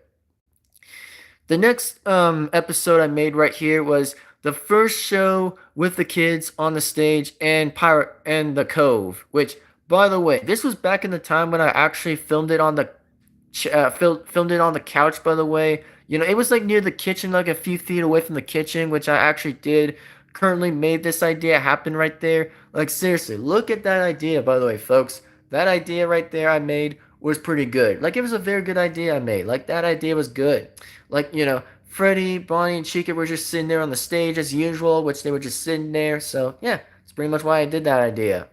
The next episode I made right here was the first show with the kids on the stage and Pirate and the Cove, which, by the way, this was back in the time when I actually filmed it on the filmed it on the couch. By the way, it was like near the kitchen, like a few feet away from the kitchen, which I actually did. Currently made this idea happen right there. Like seriously, look at that idea. By the way, folks, that idea right there I made was pretty good. Like it was a very good idea I made. Like that idea was good. Like Freddy, Bonnie, and Chica were just sitting there on the stage as usual, which they were just sitting there. So yeah, it's pretty much why I did that idea.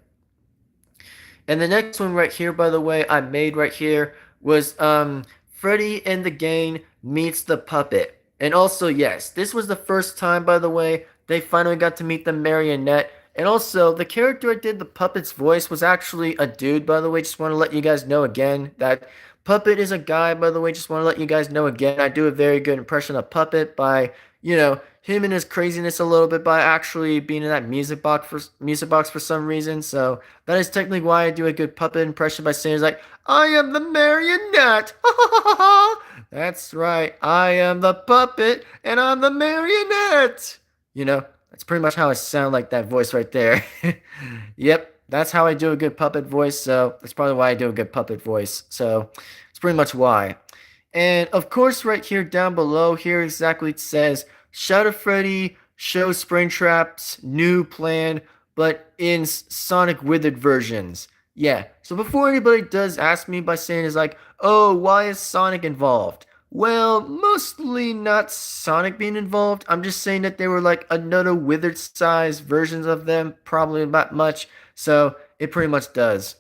And the next one right here, by the way, I made right here was Freddy and the Gang meets the puppet. And also, yes, this was the first time, by the way, they finally got to meet the marionette. And also, the character I did the puppet's voice was actually a dude, by the way. Just want to let you guys know again that Puppet is a guy, by the way. Just want to let you guys know again. I do a very good impression of Puppet by, him and his craziness a little bit by actually being in that music box for some reason. So that is technically why I do a good Puppet impression by saying it's like, I am the marionette. That's right. I am the puppet and I'm the marionette. That's pretty much how I sound like that voice right there. Yep, that's how I do a good puppet voice, so that's probably why I do a good puppet voice. So it's pretty much why. And of course, right here down below, here exactly it says Shadow Freddy shows Springtrap's new plan, but in Sonic Withered versions. Yeah, so before anybody does ask me by saying is like, oh, why is Sonic involved? Well, mostly not Sonic being involved. I'm just saying that they were like another withered sized versions of them, probably not much. So it pretty much does.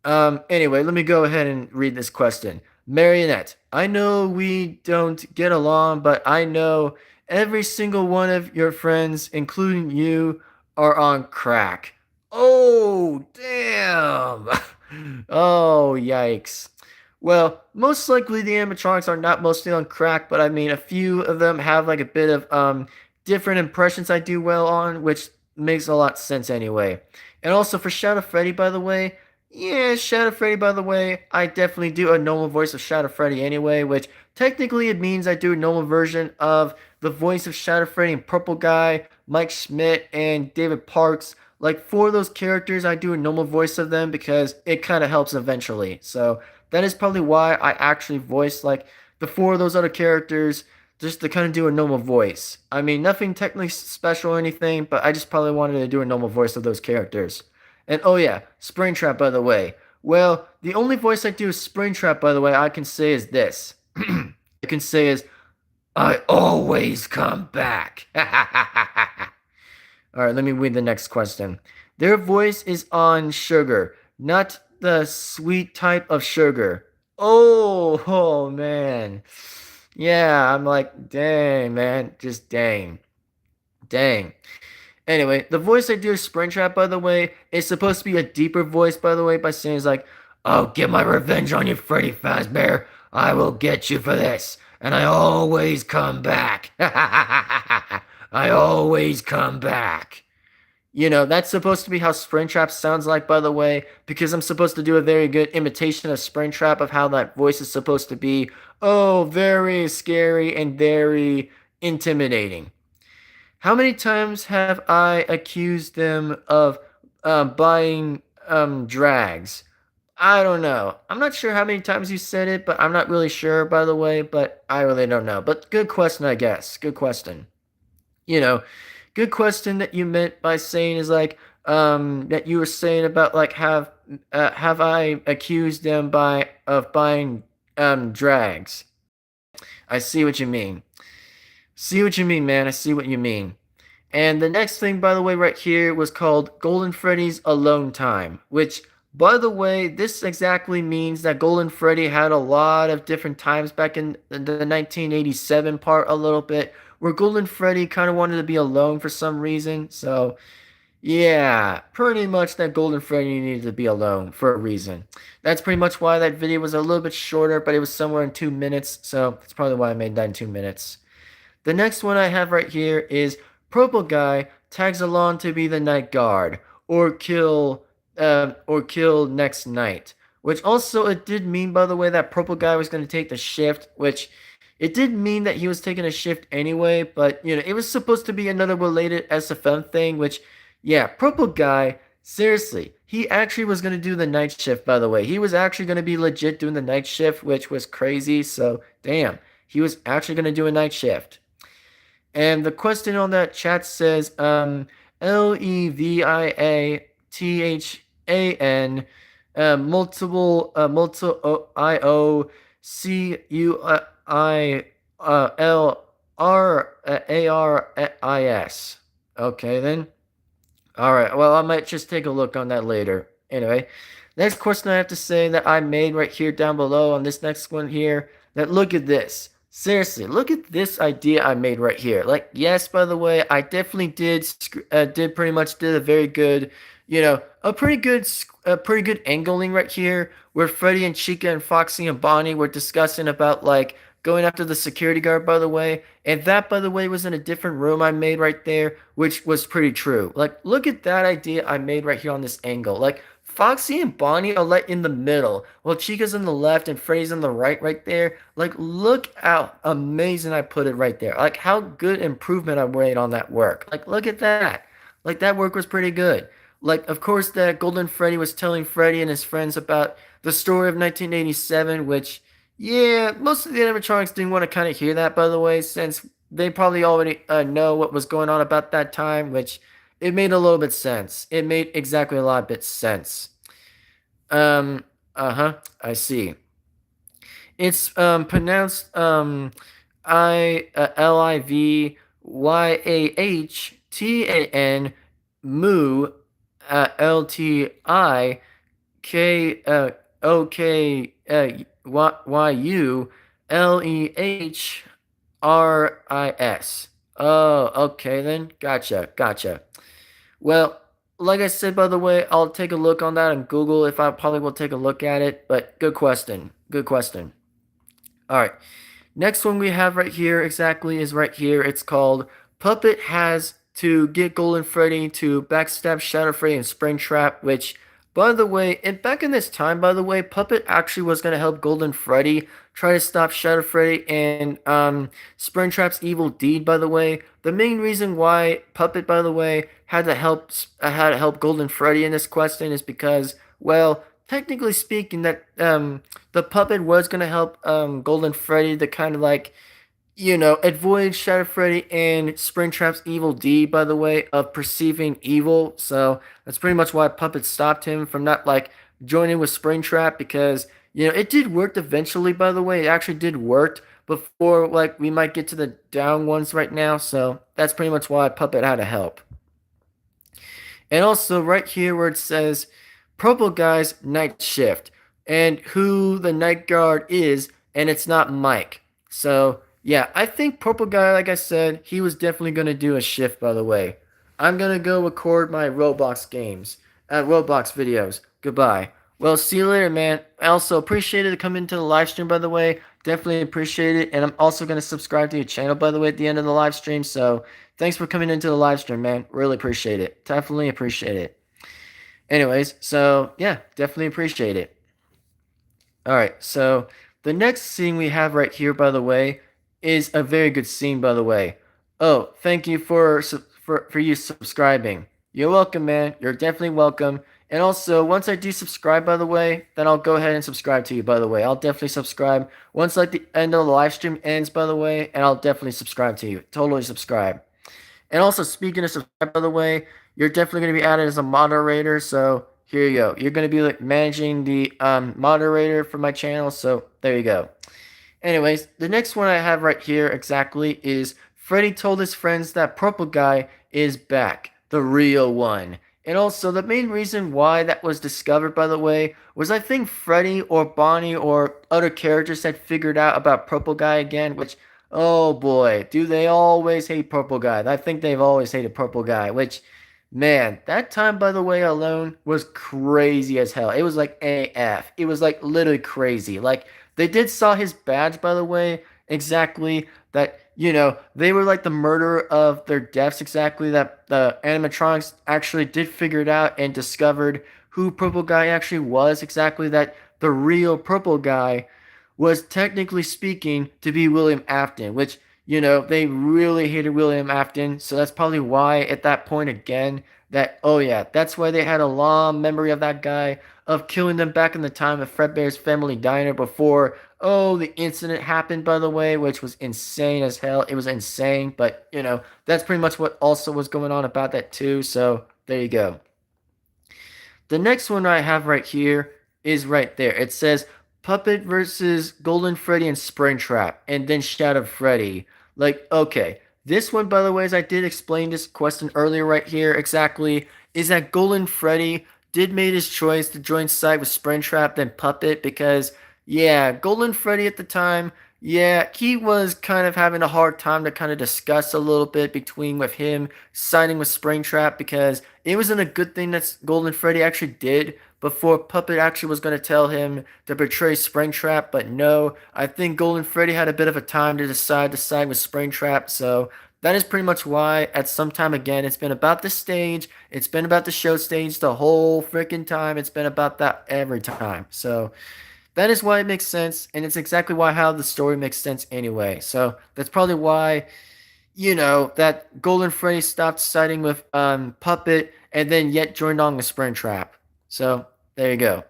Anyway, let me go ahead and read this question. Marionette, I know we don't get along, but I know every single one of your friends, including you, are on crack. Oh, damn. Oh, yikes. Well, most likely the animatronics are not mostly on crack, but I mean, a few of them have like a bit of different impressions I do well on, which makes a lot of sense anyway. And also for Shadow Freddy, by the way, yeah, Shadow Freddy, by the way, I definitely do a normal voice of Shadow Freddy anyway, which technically it means I do a normal version of the voice of Shadow Freddy and Purple Guy, Mike Schmidt, and David Parks. Like, for those characters, I do a normal voice of them because it kind of helps eventually. So, that is probably why I actually voice, like, the four of those other characters just to kind of do a normal voice. I mean, nothing technically special or anything, but I just probably wanted to do a normal voice of those characters. And oh yeah, Springtrap, by the way. Well, the only voice I do is Springtrap, by the way, I can say is this. I can say is, I always come back. Alright, let me read the next question. Their voice is on sugar, not the sweet type of sugar. Oh man. Yeah, I'm like, dang, man. Just dang. Dang. Anyway, the voice I do is Springtrap, by the way, is supposed to be a deeper voice, by the way, by saying it's like, I'll get my revenge on you, Freddy Fazbear. I will get you for this. And I always come back. I always come back. You know, that's supposed to be how Springtrap sounds like, by the way, because I'm supposed to do a very good imitation of Springtrap of how that voice is supposed to be. Oh, very scary and very intimidating. How many times have I accused them of buying drags? I don't know. I'm not sure how many times you said it, but I'm not really sure, by the way, but I really don't know. But good question, I guess. Good question. You know, good question that you meant by saying is like, that you were saying about like have I accused them of buying drags? I see what you mean. See what you mean, man. I see what you mean. And the next thing, by the way, right here was called Golden Freddy's Alone Time, which, by the way, this exactly means that Golden Freddy had a lot of different times back in the 1987 part a little bit, where Golden Freddy kind of wanted to be alone for some reason. So, yeah, pretty much that Golden Freddy needed to be alone for a reason. That's pretty much why that video was a little bit shorter, but it was somewhere in 2 minutes, so that's probably why I made that in 2 minutes. The next one I have right here is Purple Guy tags along to be the night guard or kill next night. Which also it did mean, by the way, that Purple Guy was going to take the shift, which it did mean that he was taking a shift anyway, but you know, it was supposed to be another related SFM thing, which yeah, Purple Guy, seriously, he actually was going to do the night shift, by the way. He was actually going to be legit doing the night shift, which was crazy, so damn, he was actually going to do a night shift. And the question on that chat says, Leviathan, multiple Cuilaris. Okay, then. All right. Well, I might just take a look on that later. Anyway, next question I have to say that I made right here down below on this next one here. That look at this. Seriously, look at this idea I made right here. Like, yes, by the way, I definitely did pretty much did a very good, you know, a pretty good angling right here, where Freddy and Chica and Foxy and Bonnie were discussing about like going after the security guard, by the way. And that, by the way, was in a different room I made right there, which was pretty true. Like, look at that idea I made right here on this angle. Like, Foxy and Bonnie are like in the middle, while Chica's on the left and Freddy's on the right there. Like, look how amazing I put it right there. Like, how good improvement I made on that work. Like, look at that. Like, that work was pretty good. Like, of course, that Golden Freddy was telling Freddy and his friends about the story of 1987, which, yeah, most of the animatronics didn't want to kind of hear that, by the way, since they probably already know what was going on about that time, which it made a little bit sense. It made exactly a lot of bit sense. I see. It's pronounced Livyahtan Moo Ltykokyu Oh, okay then. Gotcha, gotcha. Well, like I said, by the way, I'll take a look on that on Google if I probably will take a look at it. But good question. Good question. All right. Next one we have right here exactly is right here. It's called Puppet has to get Golden Freddy to backstab Shadow Freddy and Springtrap, which, by the way, and back in this time, by the way, Puppet actually was going to help Golden Freddy try to stop Shadow Freddy and Springtrap's evil deed, by the way. The main reason why Puppet, by the way, had to help Golden Freddy in this question is because, well, technically speaking, that the puppet was gonna help Golden Freddy to kind of like avoid Shadow Freddy and Springtrap's evil deed, by the way, of perceiving evil. So that's pretty much why Puppet stopped him from not like joining with Springtrap because it did work eventually. By the way, it actually did work before like we might get to the down ones right now. So that's pretty much why Puppet had to help. And also right here where it says Purple Guy's night shift and who the night guard is, and it's not Mike. So yeah, I think Purple Guy, like I said, he was definitely gonna do a shift. By the way, I'm gonna go record my Roblox games, Roblox videos. Goodbye. Well, see you later, man. I also appreciate it to come into the live stream. By the way, definitely appreciate it, and I'm also gonna subscribe to your channel. By the way, at the end of the live stream. So thanks for coming into the live stream, man. Really appreciate it. Definitely appreciate it. Anyways, so yeah, definitely appreciate it. All right, so the next scene we have right here, by the way, is a very good scene, by the way. Oh, thank you for you subscribing. You're welcome, man. You're definitely welcome. And also, once I do subscribe, by the way, then I'll go ahead and subscribe to you. By the way, I'll definitely subscribe once like the end of the live stream ends. By the way, and I'll definitely subscribe to you. Totally subscribe. And also, speaking of subscribe, by the way, you're definitely going to be added as a moderator. So here you go. You're going to be like managing the moderator for my channel. So there you go. Anyways, the next one I have right here exactly is Freddy told his friends that Purple Guy is back, the real one. And also, the main reason why that was discovered, by the way, was I think Freddy or Bonnie or other characters had figured out about Purple Guy again, which, oh boy, do they always hate Purple Guy. I think they've always hated Purple Guy, which, man, that time, by the way, alone was crazy as hell. It was like AF. It was like literally crazy. Like, they did saw his badge, by the way, exactly that, they were like the murderer of their deaths, exactly that the animatronics actually did figure it out and discovered who Purple Guy actually was, exactly that the real Purple Guy was technically speaking to be William Afton, which, they really hated William Afton. So that's probably why at that point again, that, oh yeah, that's why they had a long memory of that guy, of killing them back in the time of Fredbear's Family Diner before, oh, the incident happened, by the way, which was insane as hell. It was insane, but, that's pretty much what also was going on about that too. So there you go. The next one I have right here is right there. It says Puppet versus Golden Freddy and Springtrap, and then Shadow Freddy. Like, okay. This one, by the way, as I did explain this question earlier right here exactly, is that Golden Freddy did make his choice to join side with Springtrap than Puppet because, yeah, Golden Freddy at the time, yeah, he was kind of having a hard time to kind of discuss a little bit between with him siding with Springtrap because it wasn't a good thing that Golden Freddy actually did before Puppet actually was going to tell him to betray Springtrap. But no, I think Golden Freddy had a bit of a time to decide to side with Springtrap. So that is pretty much why at some time again, it's been about the stage, it's been about the show stage the whole freaking time. It's been about that every time. So that is why it makes sense, and it's exactly why how the story makes sense anyway. So that's probably why that Golden Freddy stopped siding with Puppet and then yet joined on with Springtrap. So there you go.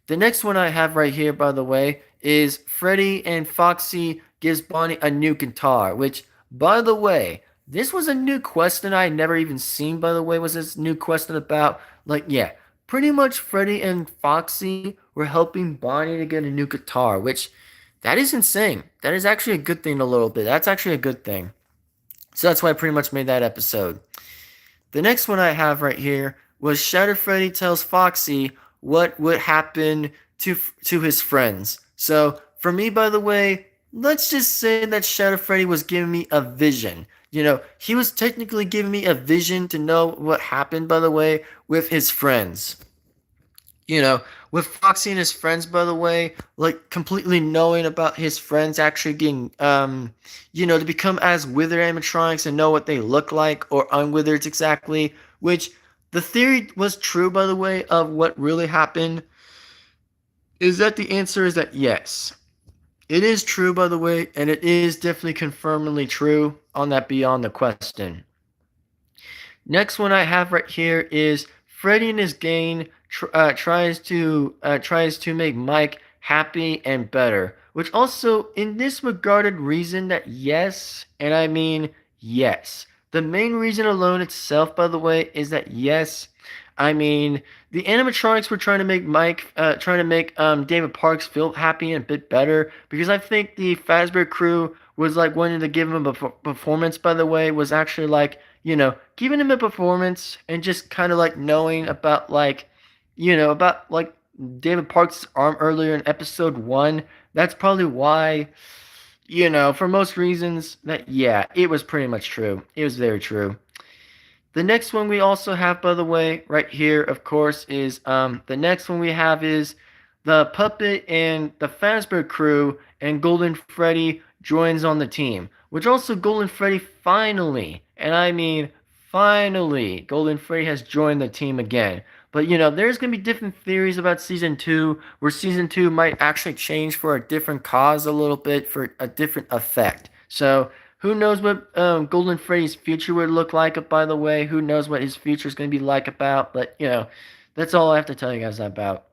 The next one I have right here, by the way, is Freddy and Foxy gives Bonnie a new guitar, which, by the way, this was a new question I had never even seen, by the way, was this new question about, like, yeah, pretty much Freddy and Foxy were helping Bonnie to get a new guitar, which, That is insane. That is actually a good thing a little bit. That's actually a good thing. So that's why I pretty much made that episode. The next one I have right here was Shadow Freddy tells Foxy what would happen to his friends. So for me, by the way, let's just say that Shadow Freddy was giving me a vision. He was technically giving me a vision to know what happened, by the way, with his friends. With Foxy and his friends, by the way, like completely knowing about his friends actually getting, to become as withered animatronics and know what they look like or unwithered exactly, which the theory was true, by the way, of what really happened, is that the answer is that yes. It is true, by the way, and it is definitely confirmingly true on that beyond the question. Next one I have right here is Freddy and his gang tries to make Mike happy and better, which also in this regarded reason that yes, and I mean yes. The main reason alone itself, by the way, is that yes. I mean, the animatronics were trying to make David Parks feel happy and a bit better because I think the Fazbear crew was like wanting to give him a performance. By the way, was actually like giving him a performance and just kind of like knowing about about David Parks' arm earlier in episode 1. That's probably why, for most reasons, that yeah, it was pretty much true. It was very true. The next one we also have, by the way, right here, of course, is the next one we have is the Puppet and the Fazbear crew and Golden Freddy joins on the team, which also Golden Freddy finally, and I mean finally, Golden Freddy has joined the team again. But there's gonna be different theories about season 2, where season 2 might actually change for a different cause a little bit, for a different effect. So who knows what Golden Freddy's future would look like, by the way. Who knows what his future is going to be like about. But, that's all I have to tell you guys about.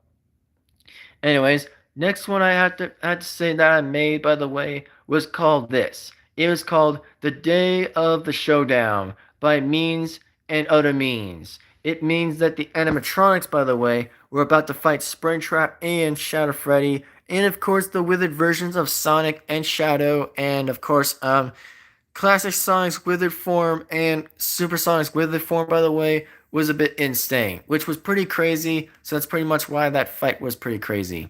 Anyways, next one I had to say that I made, by the way, was called this. It was called The Day of the Showdown by Means and Other Means. It means that the animatronics, by the way, were about to fight Springtrap and Shadow Freddy, and of course the withered versions of Sonic and Shadow, and of course Classic Sonic's withered form and Super Sonic's withered form, by the way, was a bit insane, which was pretty crazy. So that's pretty much why that fight was pretty crazy.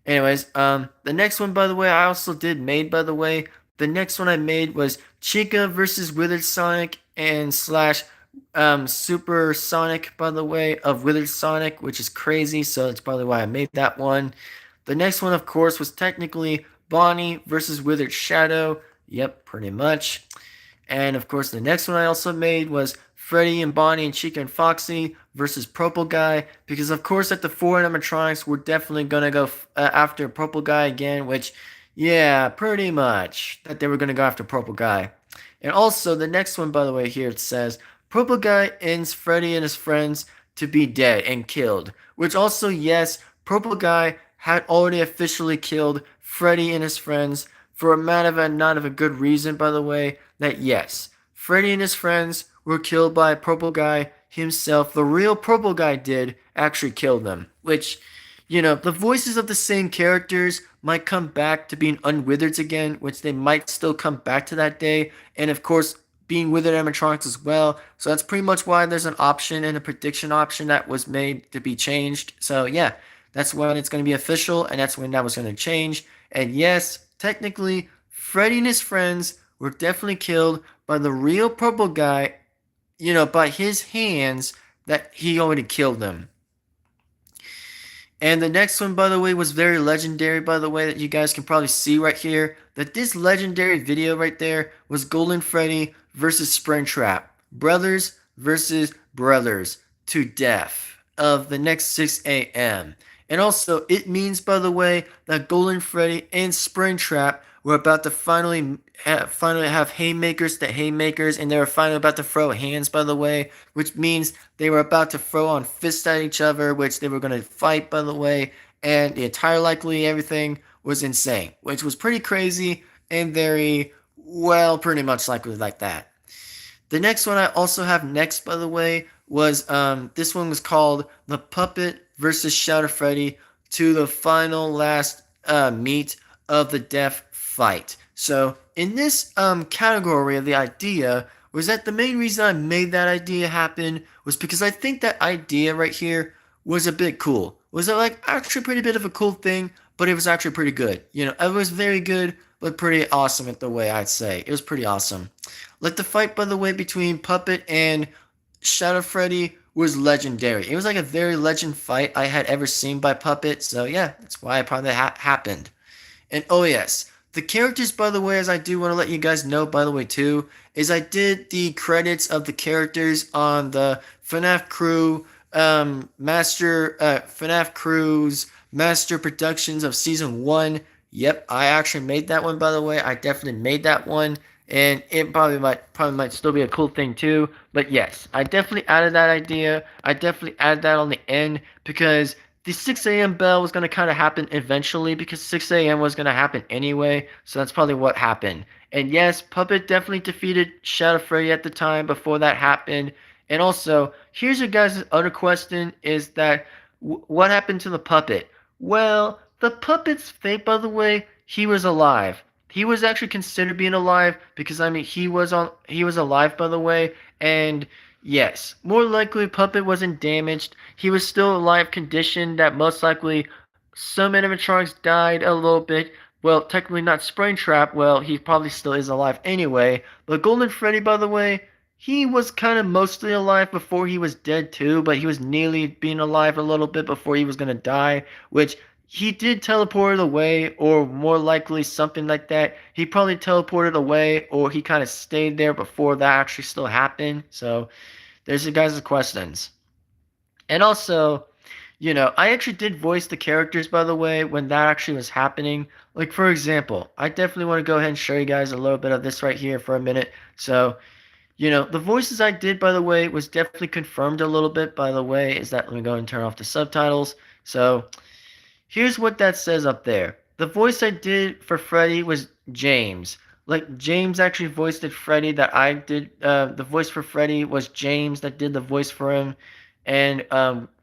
Anyways, the next one, by the way, I also did made, by the way. The next one I made was Chica versus Withered Sonic and slash Super Sonic, by the way, of Withered Sonic, which is crazy. So that's probably why I made that one. The next one, of course, was technically Bonnie versus Withered Shadow. Yep, pretty much. And of course, the next one I also made was Freddy and Bonnie and Chica and Foxy versus Purple Guy, because of course at the 4 animatronics we're definitely gonna go after Purple Guy again, which yeah, pretty much that they were gonna go after Purple Guy. And also the next one, by the way, here it says Purple Guy ends Freddy and his friends to be dead and killed, which also yes, Purple Guy had already officially killed Freddy and his friends for a matter of not of a good reason, by the way, that yes, Freddy and his friends were killed by Purple Guy himself. The real Purple Guy did actually kill them, which, the voices of the same characters might come back to being unwithered again, which they might still come back to that day, and of course, being withered animatronics as well. So that's pretty much why there's an option and a prediction option that was made to be changed. So yeah, that's when it's going to be official, and that's when that was going to change. And yes, technically, Freddy and his friends were definitely killed by the real Purple Guy, by his hands, that he already killed them. And the next one, by the way, was very legendary, by the way, that you guys can probably see right here. That this legendary video right there was Golden Freddy versus Springtrap. Brothers versus brothers to death of the next 6 a.m. And also, it means, by the way, that Golden Freddy and Springtrap were about to finally have haymakers to haymakers, and they were finally about to throw hands, by the way, which means they were about to throw on fists at each other, which they were going to fight, by the way, and the entire likely everything was insane, which was pretty crazy and very, well, pretty much likely like that. The next one I also have next, by the way, was this one was called The Puppet versus Shadow Freddy to the final last meet of the death fight. So in this category of the idea was that the main reason I made that idea happen was because I think that idea right here was a bit cool. Was it like actually pretty bit of a cool thing, but it was actually pretty good. You know, it was very good, but pretty awesome at the way I'd say. It was pretty awesome. Like the fight, by the way, between Puppet and Shadow Freddy was legendary. It was like a very legend fight I had ever seen by Puppet. So yeah, that's why it probably happened. And oh yes, the characters, by the way, as I do want to let you guys know, by the way, too, is I did the credits of the characters on the FNAF crew, FNAF crews, Master Productions of Season 1. Yep, I actually made that one, by the way. I definitely made that one. And it probably might still be a cool thing too. But yes, I definitely added that idea. I definitely added that on the end because the 6 a.m. bell was going to kind of happen eventually because 6 a.m. was going to happen anyway, so that's probably what happened. And yes, Puppet definitely defeated Shadow Freddy at the time before that happened. And also, here's your guys' other question is that what happened to the Puppet? Well, the Puppet's fate, by the way, he was alive. He was actually considered being alive because I mean he was alive, by the way, and yes, more likely Puppet wasn't damaged. He was still alive condition that most likely some animatronics died a little bit. Well, technically not Springtrap. Well, he probably still is alive anyway. But Golden Freddy, by the way, he was kind of mostly alive before he was dead too, but he was nearly being alive a little bit before he was going to die, which he did teleport away, or more likely something like that. He probably teleported away, or he kind of stayed there before that actually still happened. So there's you guys' questions. And also, you know, I actually did voice the characters, by the way, when that actually was happening. Like, for example, I definitely want to go ahead and show you guys a little bit of this right here for a minute. So, you know, the voices I did, by the way, was definitely confirmed a little bit, by the way, is that, let me go and turn off the subtitles. So, here's what that says up there. The voice I did for Freddy was James. Like, James actually voiced it Freddy that I did. The voice for Freddy was James that did the voice for him. And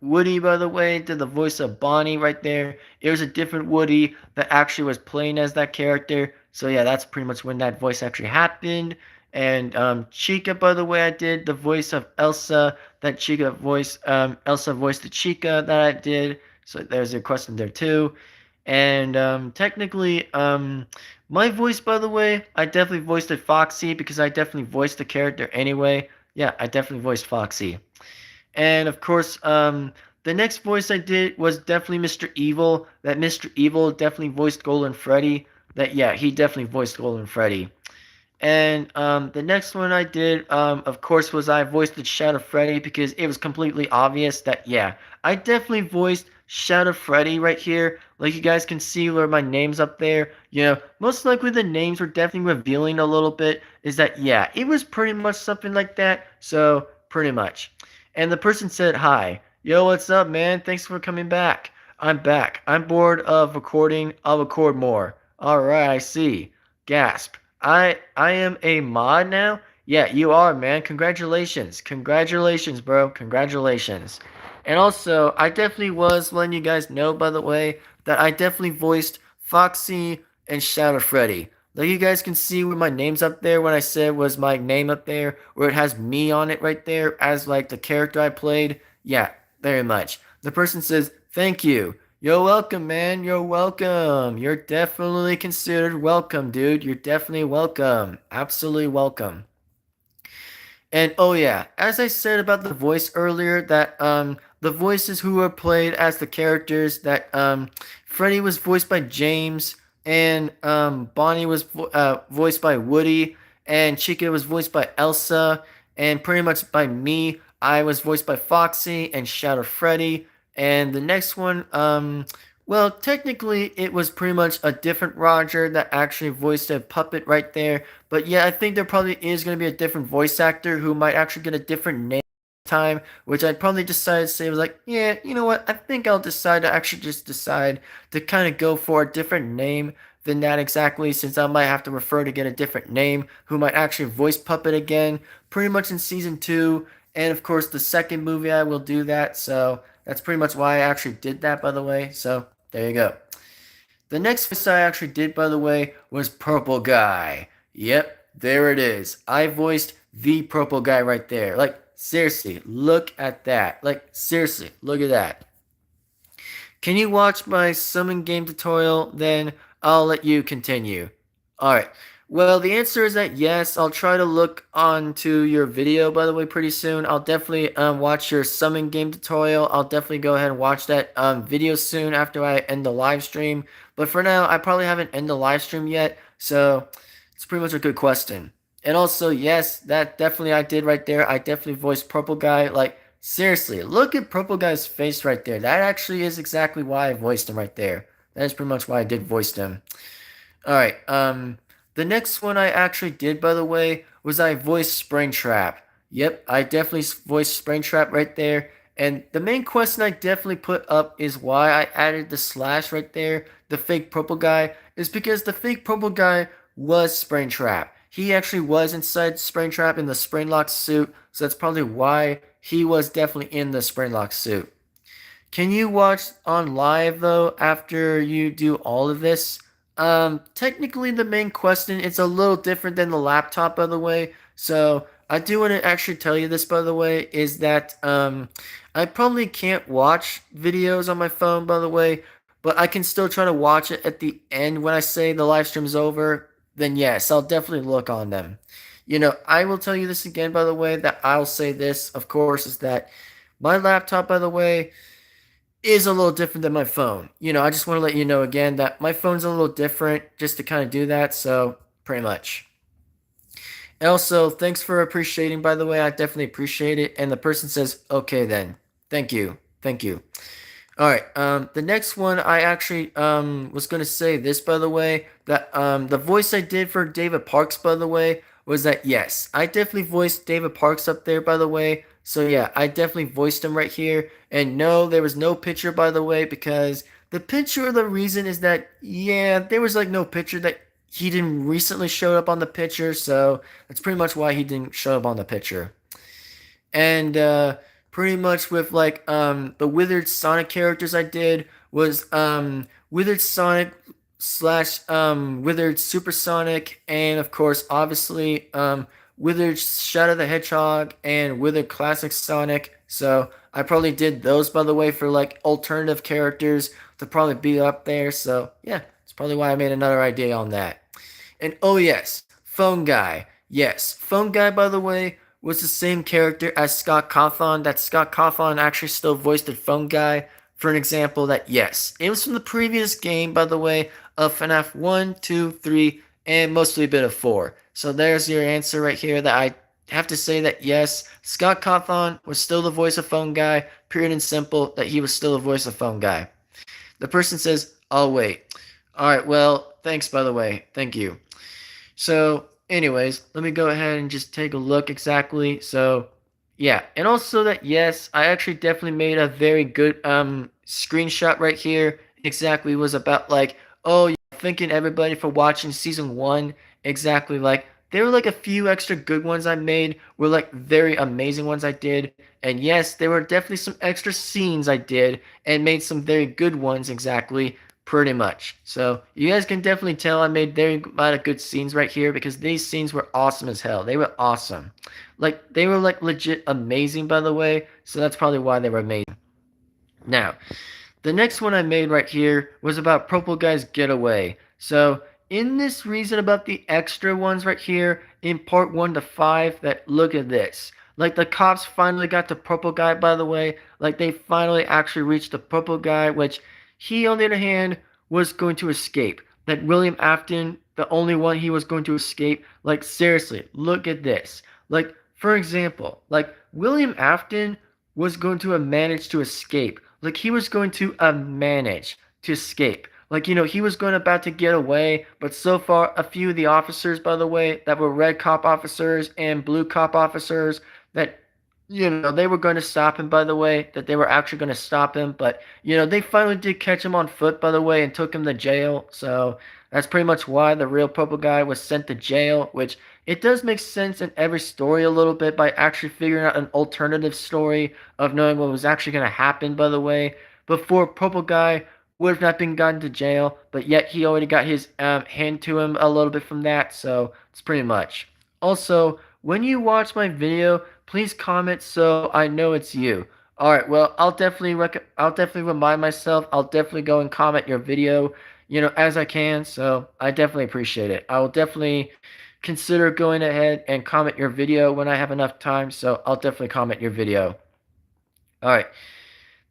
Woody, by the way, did the voice of Bonnie right there. It was a different Woody that actually was playing as that character. So yeah, that's pretty much when that voice actually happened. And Chica, by the way, I did the voice of Elsa. That Chica voice, Elsa voiced the Chica that I did. So there's a question there too. And technically, my voice, by the way, I definitely voiced it Foxy because I definitely voiced the character anyway. Yeah, I definitely voiced Foxy. And of course, the next voice I did was definitely Mr. Evil. That Mr. Evil definitely voiced Golden Freddy. That yeah, he definitely voiced Golden Freddy. And the next one I did, of course, was I voiced the Shadow Freddy because it was completely obvious that, yeah, I definitely voiced Shadow Freddy right here. Like you guys can see where my name's up there. You know, most likely the names were definitely revealing a little bit. Is that, yeah, it was pretty much something like that. So, pretty much. And the person said, hi. Yo, what's up, man? Thanks for coming back. I'm back. I'm bored of recording. I'll record more. Alright, I see. Gasp. I am a mod now? Yeah, you are, man. Congratulations. Congratulations, bro. Congratulations. And also, I definitely was letting you guys know, by the way, that I definitely voiced Foxy and Shadow Freddy. Like you guys can see where my name's up there when I said was my name up there, where it has me on it right there as like the character I played. Yeah, very much. The person says, thank you. You're welcome, man. You're welcome. You're definitely considered welcome, dude. You're definitely welcome. Absolutely welcome. And oh yeah, as I said about the voice earlier, that the voices who were played as the characters that Freddy was voiced by James, and Bonnie was voiced by Woody, and Chica was voiced by Elsa, and pretty much by me. I was voiced by Foxy and Shadow Freddy. And the next one, well, technically it was pretty much a different Roger that actually voiced a puppet right there. But yeah, I think there probably is going to be a different voice actor who might actually get a different name time, which I'd probably decide to say was like, yeah, you know what? I think I'll decide to actually just decide to kind of go for a different name than that exactly, since I might have to refer to get a different name who might actually voice Puppet again, pretty much in season 2. And of course, the second movie I will do that. So that's pretty much why I actually did that, by the way. So there you go. The next voice I actually did, by the way, was Purple Guy. Yep, there it is. I voiced the Purple Guy right there. Like, seriously, look at that. Like, seriously, look at that. Can you watch my summon game tutorial? Then I'll let you continue. Alright. Well, the answer is that yes, I'll try to look onto your video, by the way, pretty soon. I'll definitely watch your summon game tutorial. I'll definitely go ahead and watch that video soon after I end the live stream. But for now, I probably haven't ended the live stream yet, so it's pretty much a good question. And also, yes, that definitely I did right there. I definitely voiced Purple Guy. Like, seriously, look at Purple Guy's face right there. That actually is exactly why I voiced him right there. That is pretty much why I did voice him. Alright, the next one I actually did, by the way, was I voiced Springtrap. Yep, I definitely voiced Springtrap right there. And the main question I definitely put up is why I added the slash right there, the fake purple guy, is because the fake purple guy was Springtrap. He actually was inside Springtrap in the Springlock suit, so that's probably why he was definitely in the Springlock suit. Can you watch on live though after you do all of this? Technically the main question it's a little different than the laptop, by the way. So I do want to actually tell you this, by the way, is that I probably can't watch videos on my phone, by the way, but I can still try to watch it at the end when I say the live stream's over. Then yes, I'll definitely look on them. You know, I will tell you this again, by the way, that I'll say this, of course, is that my laptop, by the way, is a little different than my phone. You know, I just want to let you know again that my phone's a little different just to kind of do that. So, pretty much. And also, thanks for appreciating, by the way. I definitely appreciate it. And the person says, okay, then. Thank you. Thank you. All right. The next one I actually was gonna say this, by the way, that the voice I did for David Parks, by the way, was that yes, I definitely voiced David Parks up there, by the way. So yeah, I definitely voiced him right here. And no, there was no picture, by the way, because the picture, the reason is that yeah, there was like no picture that he didn't recently show up on the picture, so that's pretty much why he didn't show up on the picture. And pretty much with like the Withered Sonic characters I did was Withered Sonic slash Withered Supersonic, and of course obviously Withered Shadow the Hedgehog and Withered Classic Sonic. So I probably did those, by the way, for like alternative characters to probably be up there. So yeah, that's probably why I made another idea on that. And oh yes, Phone Guy. Yes, Phone Guy, by the way, was the same character as Scott Cawthon. That Scott Cawthon actually still voiced the Phone Guy. For an example, that yes, it was from the previous game, by the way, of FNAF 1, 2, 3, and mostly a bit of 4. So there's your answer right here that I have to say that yes, Scott Cawthon was still the voice of Phone Guy, period and simple, that he was still the voice of Phone Guy. The person says, I'll wait. Alright, well, thanks, by the way. Thank you. So, anyways, let me go ahead and just take a look exactly. So, yeah, and also that yes, I actually definitely made a very good screenshot right here. Exactly was about like, oh, yeah, thanking everybody for watching season 1. Exactly, like there were like a few extra good ones I made, were like very amazing ones I did. And yes, there were definitely some extra scenes I did and made some very good ones exactly. Pretty much. So you guys can definitely tell I made very a lot of good scenes right here because these scenes were awesome as hell. They were awesome. Like they were like legit amazing, by the way. So that's probably why they were amazing. Now, the next one I made right here was about Purple Guy's Getaway. So in this reason about the extra ones right here in part 1 to 5, that look at this. Like the cops finally got the Purple Guy, by the way. Like they finally actually reached the Purple Guy, which he, on the other hand, was going to escape. That William Afton, the only one he was going to escape. Like seriously, look at this. Like for example, like William Afton was going to have managed to escape. Like he was going to manage to escape. Like, you know, he was going about to get away, but so far, a few of the officers, by the way, that were red cop officers and blue cop officers, that, you know, they were going to stop him, by the way, that they were actually going to stop him, but, you know, they finally did catch him on foot, by the way, and took him to jail, so that's pretty much why the real purple guy was sent to jail, which it does make sense in every story a little bit by actually figuring out an alternative story of knowing what was actually going to happen, by the way, before purple guy would have not been gotten to jail, but yet he already got his hand to him a little bit from that, so it's pretty much. Also, when you watch my video, please comment so I know it's you. All right, well, I'll definitely remind myself. I'll definitely go and comment your video, as I can. So I definitely appreciate it. I will definitely consider going ahead and comment your video when I have enough time. So I'll definitely comment your video. All right.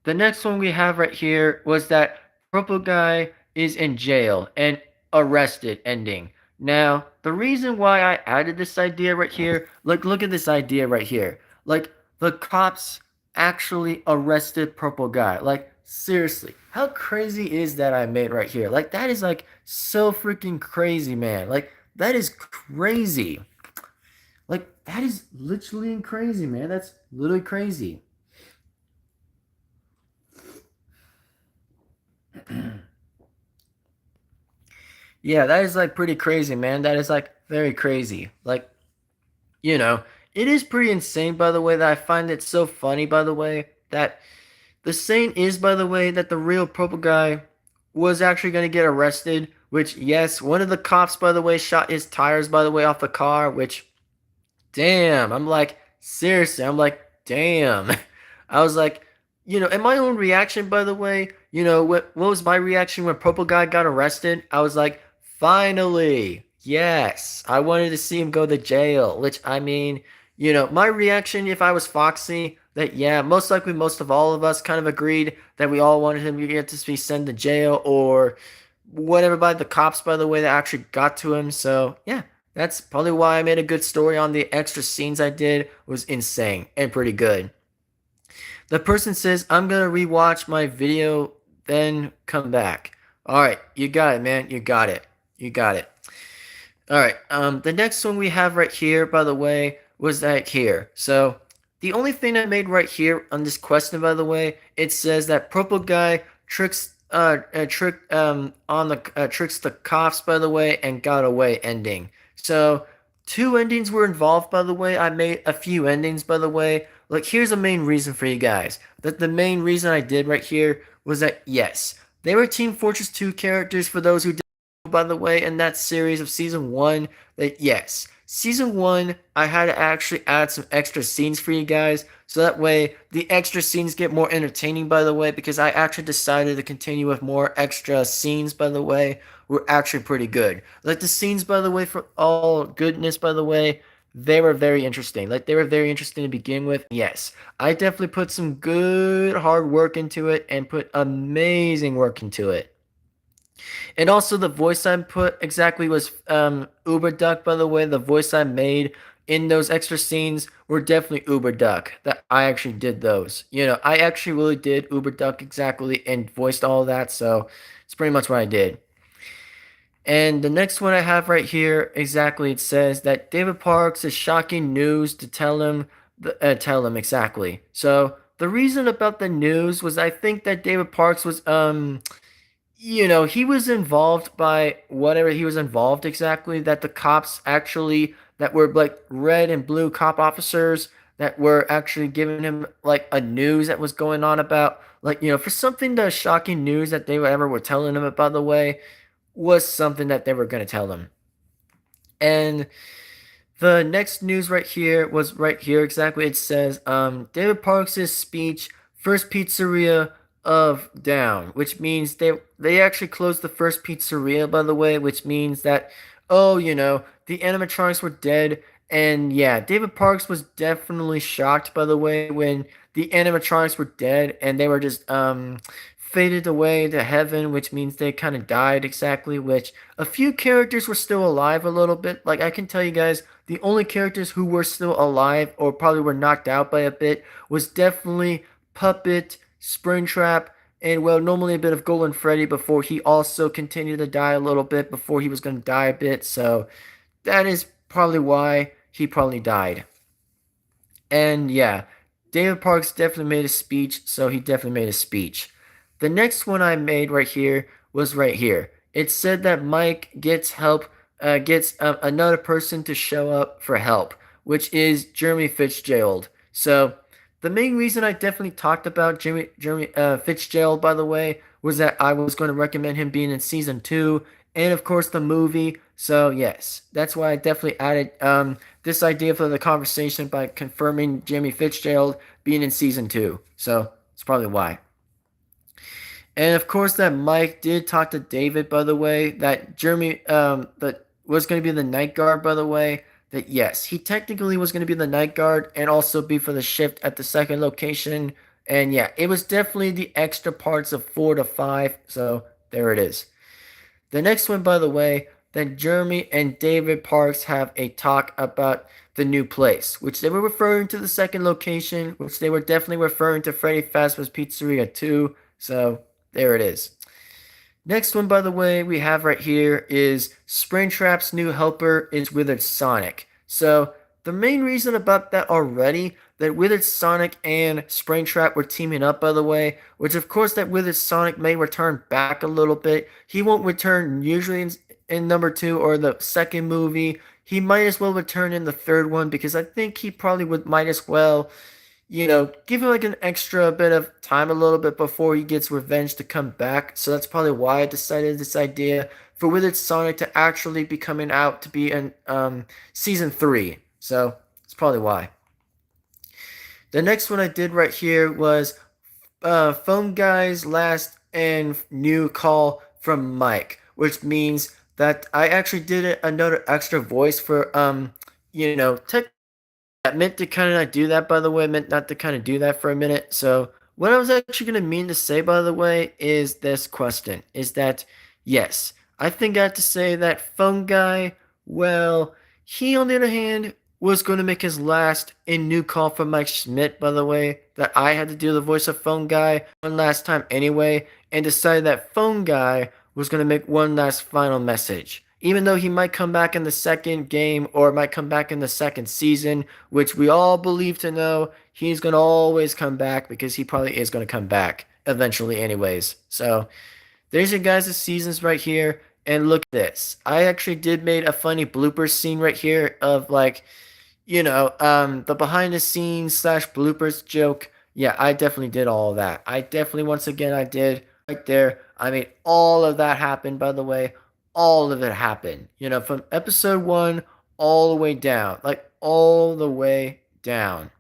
The next one we have right here was that purple guy is in jail and arrested ending. Now, the reason why I added this idea right here, look at this idea right here. Like, the cops actually arrested purple guy. Like, seriously, how crazy is that I made right here? Like, that is like so freaking crazy, man. Like, that is crazy. Like, that is literally crazy, man. That's literally crazy. Yeah, that is like pretty crazy, man. That is like very crazy. Like, you know, it is pretty insane, by the way, that I find it so funny, by the way, that the saying is, by the way, that the real purple guy was actually going to get arrested. Which, yes, one of the cops, by the way, shot his tires, by the way, off the car, which damn, I'm like, seriously, I'm like, damn. I was like, and my own reaction, by the way, what was my reaction when Purple Guy got arrested? I was like, finally, yes. I wanted to see him go to jail, which I mean, my reaction if I was Foxy, that yeah, most likely most of all of us kind of agreed that we all wanted him to get to be sent to jail or whatever by the cops, by the way, that actually got to him. So yeah, that's probably why I made a good story on the extra scenes I did. It was insane and pretty good. The person says, I'm gonna rewatch my video, then come back. Alright, you got it, man. You got it. You got it. Alright, the next one we have right here, by the way, was that here. So, the only thing I made right here on this question, by the way, it says that purple guy tricks the cops, by the way, and got away ending. So, two endings were involved, by the way. I made a few endings, by the way. Like, here's the main reason for you guys. That the main reason I did right here was that, yes, they were Team Fortress 2 characters for those who did, by the way, in that series of Season 1. That, yes, Season 1, I had to actually add some extra scenes for you guys. So that way, the extra scenes get more entertaining, by the way, because I actually decided to continue with more extra scenes, by the way, were actually pretty good. Like, the scenes, by the way, for all goodness, by the way, they were very interesting. Like, they were very interesting to begin with. Yes, I definitely put some good hard work into it and put amazing work into it. And also the voice I put exactly was Uber Duck, by the way. The voice I made in those extra scenes were definitely Uber Duck. That I actually did those. I actually really did Uber Duck exactly and voiced all of that. So it's pretty much what I did. And the next one I have right here, exactly, it says that David Parks is shocking news to tell him exactly. So the reason about the news was I think that David Parks was he was involved by whatever he was involved exactly, that the cops actually, that were like red and blue cop officers that were actually giving him like a news that was going on about, like, for something, the shocking news that they ever were telling him about, by the way, was something that they were going to tell him. And the next news right here was right here exactly. It says, David Parks' speech, first pizzeria of down, which means they actually closed the first pizzeria, by the way, which means that, oh, the animatronics were dead. And yeah, David Parks was definitely shocked, by the way, when the animatronics were dead and they were just faded away to heaven, which means they kind of died exactly, which a few characters were still alive a little bit. Like, I can tell you guys, the only characters who were still alive or probably were knocked out by a bit was definitely Puppet, Springtrap, and well, normally a bit of Golden Freddy before he also continued to die a little bit before he was going to die a bit. So that is probably why he probably died. And yeah, David Parks definitely made a speech, so he definitely made a speech. The next one I made right here was right here. It said that Mike gets help, gets another person to show up for help, which is Jeremy Fitzgerald. So The main reason I definitely talked about Jeremy Fitzgerald, by the way, was that I was going to recommend him being in season two, and of course the movie. So yes, that's why I definitely added this idea for the conversation by confirming Jeremy Fitzgerald being in season two. So that's probably why. And of course, that Mike did talk to David, by the way, that Jeremy, that was going to be the night guard, by the way. That yes, he technically was going to be the night guard and also be for the shift at the second location. And yeah, it was definitely the extra parts of 4 to 5. So there it is. The next one, by the way, then Jeremy and David Parks have a talk about the new place, which they were referring to the second location, which they were definitely referring to Freddy Fazbear's Pizzeria too. So there it is. Next one, by the way, we have right here is Springtrap's new helper is Withered Sonic. So the main reason about that already, that Withered Sonic and Springtrap were teaming up, by the way, which of course that Withered Sonic may return back a little bit. He won't return usually in number two or the second movie. He might as well return in the third one because I think he probably would might as well give him like an extra bit of time a little bit before he gets revenge to come back. So that's probably why I decided this idea for Withered Sonic to actually be coming out to be in season three. So that's probably why. The next one I did right here was Phone Guy's last and new call from Mike, which means that I actually did another extra voice for tech I meant to kind of not do that, by the way. I meant not to kind of do that for a minute. So, what I was actually going to mean to say, by the way, is this question is that, yes, I think I have to say that Phone Guy, well, he, on the other hand, was going to make his last and new call from Mike Schmidt, by the way, that I had to do the voice of Phone Guy one last time anyway, and decided that Phone Guy was going to make one last final message. Even though he might come back in the second game or might come back in the second season, which we all believe to know, he's going to always come back because he probably is going to come back eventually, anyways. So there's your guys' seasons right here. And look at this. I actually did made a funny blooper scene right here of like, the behind the scenes slash bloopers joke. Yeah, I definitely did all of that. I definitely, once again, I did right there. I mean, all of that happened, by the way. All of it happened. From episode one all the way down. Like, all the way down.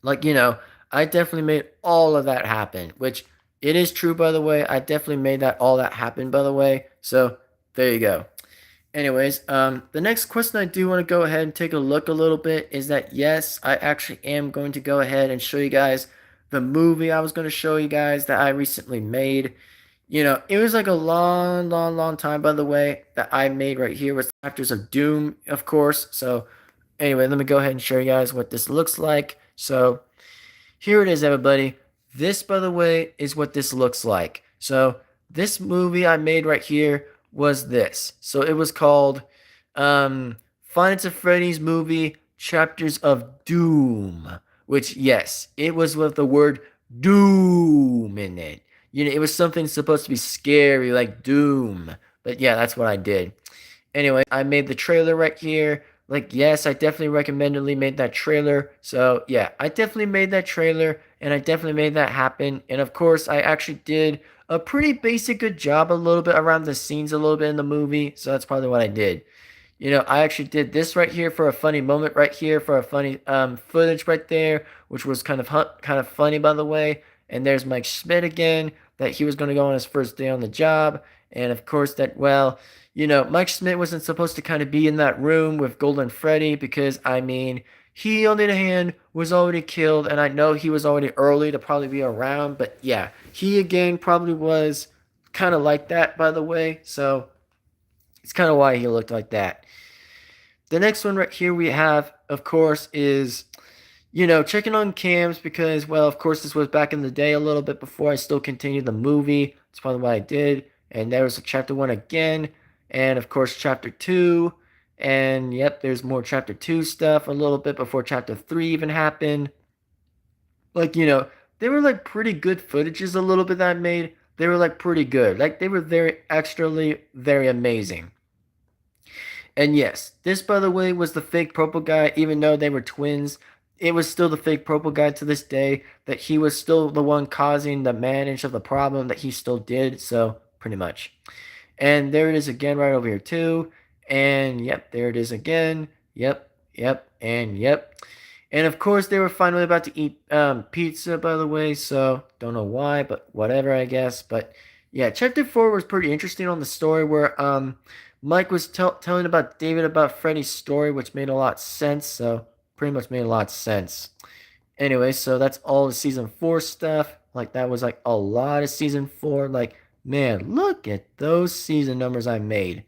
Like, I definitely made all of that happen, which it is true, by the way. I definitely made all that happen, by the way. So, there you go. Anyways, the next question I do want to go ahead and take a look a little bit is that yes, I actually am going to go ahead and show you guys the movie I was going to show you guys that I recently made. It was like a long, long, long time, by the way, that I made right here with Actors of Doom, of course. So, anyway, let me go ahead and show you guys what this looks like. So, here it is, everybody. This, by the way, is what this looks like. So, this movie I made right here was this. So, it was called Five Nights at Freddy's movie Chapters of Doom, which, yes, it was with the word Doom in it. It was something supposed to be scary, like Doom. But yeah, that's what I did. Anyway, I made the trailer right here. Like, yes, I definitely recommendedly made that trailer. So, yeah, I definitely made that trailer, and I definitely made that happen. And, of course, I actually did a pretty basic good job a little bit around the scenes a little bit in the movie. So, that's probably what I did. I actually did this right here for a funny moment right here for a funny footage right there, which was kind of funny, by the way. And there's Mike Schmidt again, that he was going to go on his first day on the job. And of course that, well, Mike Schmidt wasn't supposed to kind of be in that room with Golden Freddy because, I mean, he, on the other hand, was already killed. And I know he was already early to probably be around. But yeah, he again probably was kind of like that, by the way. So it's kind of why he looked like that. The next one right here we have, of course, is checking on cams because, well, of course, this was back in the day a little bit before I still continued the movie. That's probably what I did. And there was chapter 1 again. And, of course, chapter 2. And, yep, there's more chapter 2 stuff a little bit before chapter 3 even happened. Like, they were, like, pretty good footages a little bit that I made. They were, like, pretty good. Like, they were very extrally, very amazing. And yes, this, by the way, was the fake purple guy, even though they were twins. it was still the fake purple guy to this day, that he was still the one causing the manage of the problem, that he still did. So pretty much. And there it is again right over here too. And yep, there it is again. Yep, yep, and yep. And of course, they were finally about to eat pizza, by the way. So don't know why, but whatever, I guess. But yeah, chapter 4 was pretty interesting on the story where Mike was telling about David about Freddy's story, which made a lot of sense. So pretty much made a lot of sense. Anyway, so that's all the season 4 stuff. Like that was like a lot of season 4. Like, man, look at those season numbers I made.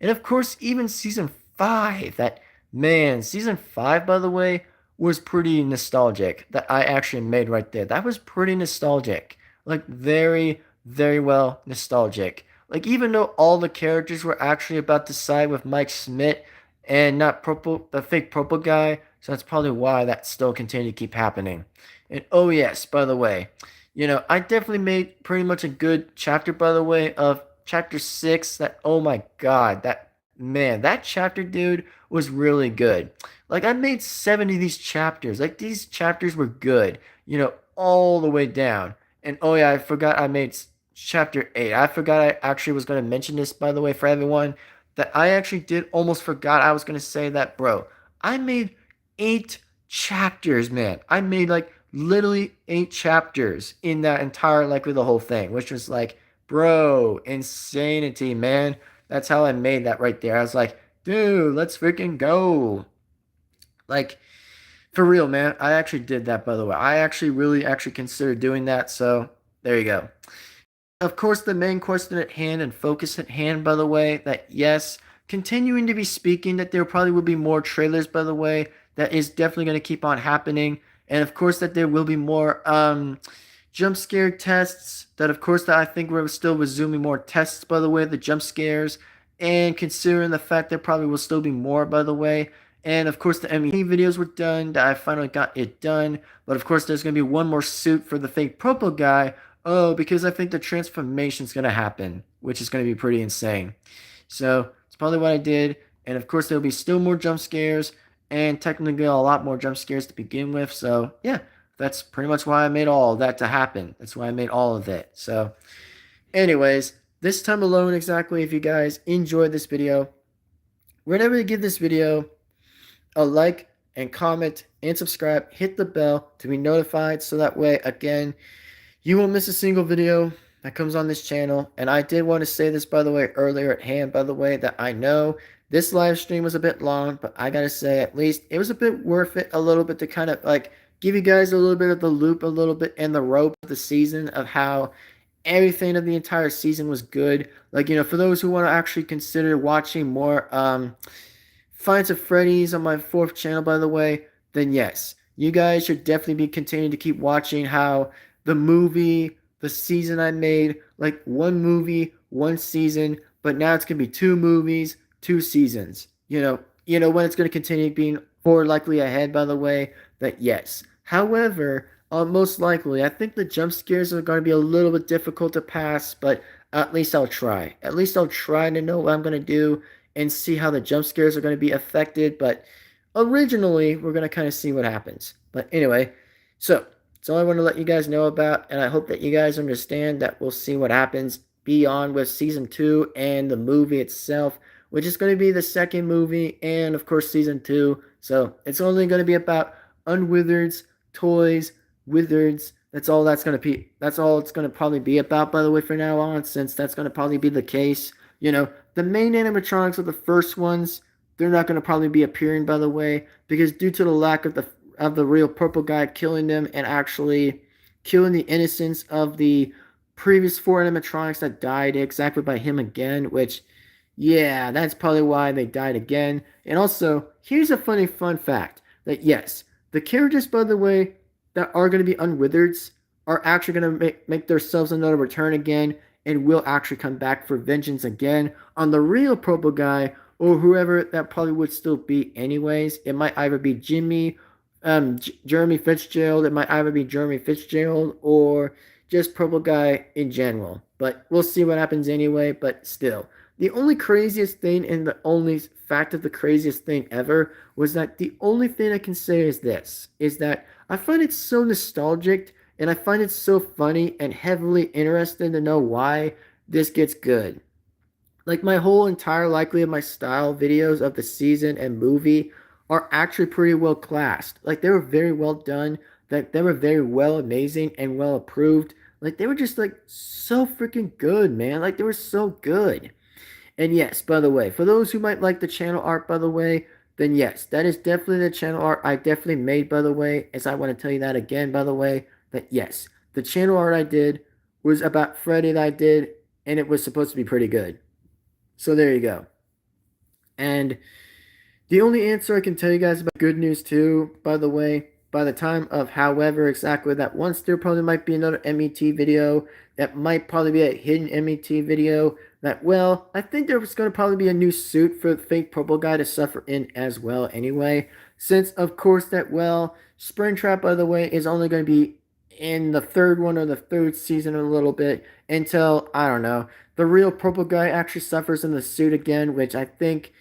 And of course, even season 5, that, man, season 5, by the way, was pretty nostalgic. That I actually made right there. That was pretty nostalgic. Like, very, very well nostalgic. Like, even though all the characters were actually about to side with Mike Schmidt and not purple, the fake purple guy, so that's probably why that still continued to keep happening. And oh, yes, by the way, I definitely made pretty much a good chapter, by the way, of chapter 6. That, oh my god, that, man, that chapter, dude, was really good. Like, I made 70 of these chapters. Like, these chapters were good, all the way down. And oh yeah, I forgot I made chapter 8. I forgot I actually was going to mention this, by the way, for everyone, that I actually did almost forgot I was going to say that, bro. I made 8 chapters, man. I made like literally 8 chapters in that entire, like, with the whole thing, which was like, bro, insanity, man. That's how I made that right there. I was like, dude, let's freaking go. Like, for real, man. I actually did that, by the way. I actually really actually considered doing that. So there you go. Of course, the main question at hand and focus at hand, by the way, that yes, continuing to be speaking, that there probably will be more trailers, by the way, that is definitely going to keep on happening. And of course, that there will be more jump scare tests. That, of course, that I think we're still resuming more tests, by the way, the jump scares. And considering the fact there probably will still be more, by the way. And of course, the MEP videos were done, that I finally got it done. But of course, there's going to be one more suit for the fake purple guy. Oh, because I think the transformation is going to happen, which is going to be pretty insane. So it's probably what I did. And of course, there'll be still more jump scares, and technically a lot more jump scares to begin with. So yeah, that's pretty much why I made all of that to happen. That's why I made all of it. So anyways, this time alone exactly, if you guys enjoyed this video, remember to give this video a like and comment and subscribe. Hit the bell to be notified, so that way, again, you won't miss a single video that comes on this channel. And I did want to say this, by the way, earlier at hand, by the way, that I know this live stream was a bit long, but I gotta say, at least it was a bit worth it, a little bit, to kind of like give you guys a little bit of the loop, a little bit, and the rope of the season, of how everything of the entire season was good. Like, for those who want to actually consider watching more Finds of Freddy's on my 4th channel, by the way, then yes, you guys should definitely be continuing to keep watching how the movie, the season I made, like one movie, one season, but now it's going to be 2 movies, 2 seasons. When it's going to continue being more likely ahead, by the way, that yes. However, most likely, I think the jump scares are going to be a little bit difficult to pass, but at least I'll try. At least I'll try to know what I'm going to do and see how the jump scares are going to be affected. But originally, we're going to kind of see what happens. But anyway, so that's all I want to let you guys know about, and I hope that you guys understand that we'll see what happens beyond with season 2 and the movie itself, which is going to be the second movie and of course season 2. So it's only going to be about unwithers, toys, wizards. That's all that's going to be. That's all it's going to probably be about, by the way, from now on, since that's going to probably be the case. The main animatronics of the first ones, they're not going to probably be appearing, by the way, because due to the lack of the real purple guy killing them and actually killing the innocence of the previous 4 animatronics that died exactly by him again, which, yeah, that's probably why they died again. And also, here's a funny fun fact, that yes, the characters, by the way, that are going to be unwithereds are actually going to make themselves another return again, and will actually come back for vengeance again on the real purple guy, or whoever that probably would still be anyways. It might either be Jeremy Fitzgerald, it might either be Jeremy Fitzgerald, or just purple guy in general. But we'll see what happens anyway, but still. the only craziest thing and the only fact of the craziest thing ever was that the only thing I can say is this, is that I find it so nostalgic and I find it so funny and heavily interesting to know why this gets good. Like my whole entire likely of my style videos of the season and movie are actually pretty well classed. Like they were very well done. That they were very well amazing and well approved. Like they were just like so freaking good, man. Like they were so good. And yes, by the way, for those who might like the channel art, by the way, then yes, that is definitely the channel art I definitely made, by the way. As I want to tell you that again, by the way, that yes, the channel art I did was about Freddy that I did, and it was supposed to be pretty good. So there you go. And the only answer I can tell you guys about good news too, by the way, by the time of however exactly that once there probably might be another MET video, that might probably be a hidden MET video, that well, I think there's going to probably be a new suit for the fake purple guy to suffer in as well anyway. Since of course that well, Springtrap by the way is only going to be in the third one or the third season a little bit until, I don't know, the real purple guy actually suffers in the suit again, which I think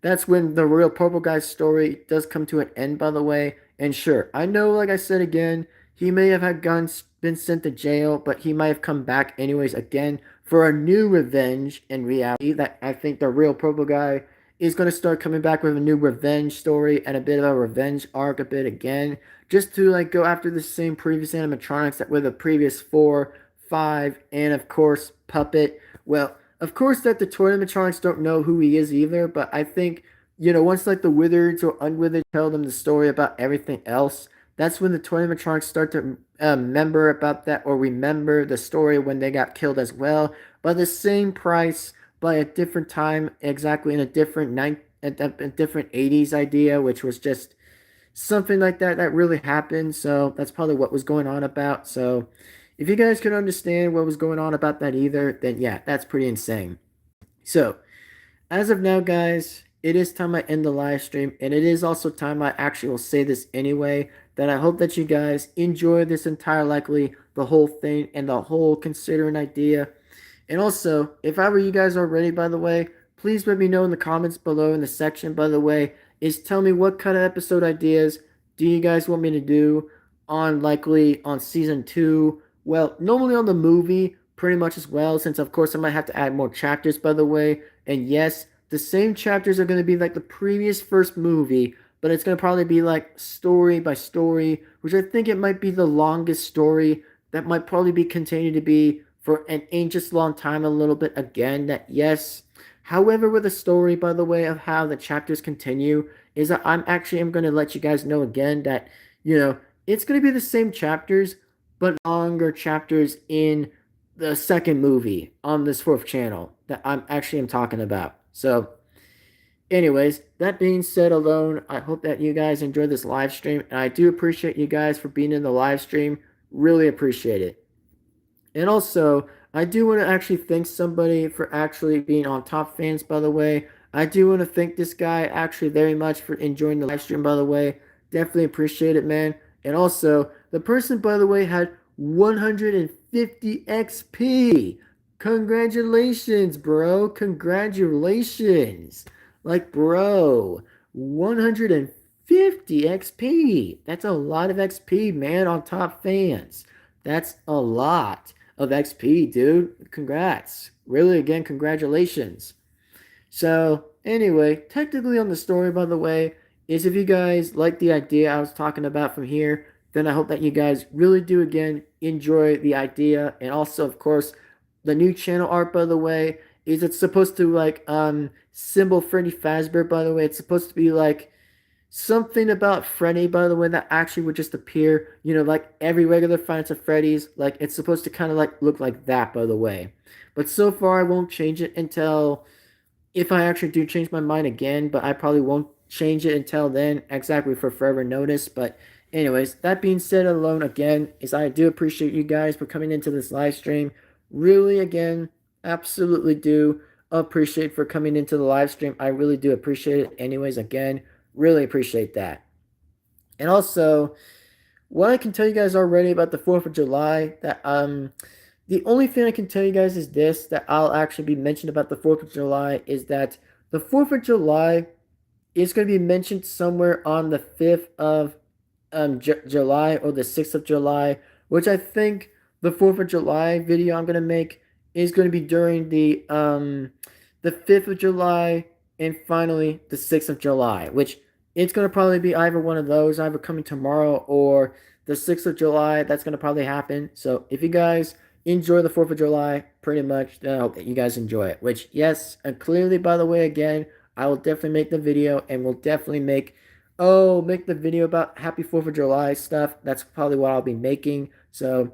that's when the real purple guy's story does come to an end, by the way. And sure, I know, like I said again, he may have had guns been sent to jail, but he might have come back anyways again for a new revenge in reality. That I think the real purple guy is going to start coming back with a new revenge story and a bit of a revenge arc a bit again, just to like go after the same previous animatronics that were the previous 4, 5, and of course Puppet. Well, of course that the toy animatronics don't know who he is either, but I think, once like the Wizards or Unwithered tell them the story about everything else, that's when the toy animatronics start to remember about that or remember the story when they got killed as well. By the same price, by a different time, exactly in a different a different 80s idea, which was just something like that that really happened. So that's probably what was going on about. So if you guys could understand what was going on about that either, then yeah, that's pretty insane. So as of now, guys, it is time I end the live stream, and it is also time I actually will say this anyway, that I hope that you guys enjoy this entire likely the whole thing and the whole considering idea. And also, if I were you guys already, by the way, please let me know in the comments below in the section, by the way, is tell me what kind of episode ideas do you guys want me to do on likely on season 2. Well, normally on the movie, pretty much as well, since of course I might have to add more chapters, by the way. And yes, the same chapters are going to be like the previous first movie, but it's going to probably be like story by story, which I think it might be the longest story that might probably be continued to be for an ancient long time a little bit again. That yes, however, with the story, by the way, of how the chapters continue, is that I'm going to let you guys know again that, it's going to be the same chapters, but longer chapters in the second movie on this fourth channel that I'm talking about. So anyways, that being said alone, I hope that you guys enjoyed this live stream, and I do appreciate you guys for being in the live stream. Really appreciate it. And also, I do want to actually thank somebody for actually being on Top Fans, by the way. I do want to thank this guy actually very much for enjoying the live stream, by the way. Definitely appreciate it, man. And also, the person, by the way, had 150 XP. Congratulations, bro. Congratulations. Like, bro, 150 XP. That's a lot of XP, man, on Top Fans. That's a lot of XP, dude. Congrats. Really, again, congratulations. So, anyway, technically on the story, by the way, is if you guys like the idea I was talking about from here, then I hope that you guys really do, again, enjoy the idea. And also, of course, the new channel art, by the way, is it's supposed to, like, symbol Freddy Fazbear, by the way. It's supposed to be, like, something about Freddy, by the way, that actually would just appear, like every regular Five Nights at Freddy's. Like, it's supposed to kind of like look like that, by the way. But so far, I won't change it until if I actually do change my mind again, but I probably won't change it until then, exactly for forever notice. But anyways, that being said alone, again, is I do appreciate you guys for coming into this live stream. Really, again, absolutely do appreciate for coming into the live stream. I really do appreciate it. Anyways, again, really appreciate that. And also, what I can tell you guys already about the 4th of July, that The only thing I can tell you guys is this, that I'll actually be mentioned about the 4th of July, is that the 4th of July is going to be mentioned somewhere on the 5th of July or the 6th of July, which I think the 4th of July video I'm going to make is going to be during the 5th of July and finally the 6th of July, which it's going to probably be either one of those, either coming tomorrow or the 6th of July. That's going to probably happen. So if you guys enjoy the 4th of July, pretty much, then I hope that you guys enjoy it. Which, yes, and clearly, by the way, again, I will definitely make the video and will definitely make the video about Happy 4th of July stuff. That's probably what I'll be making. So,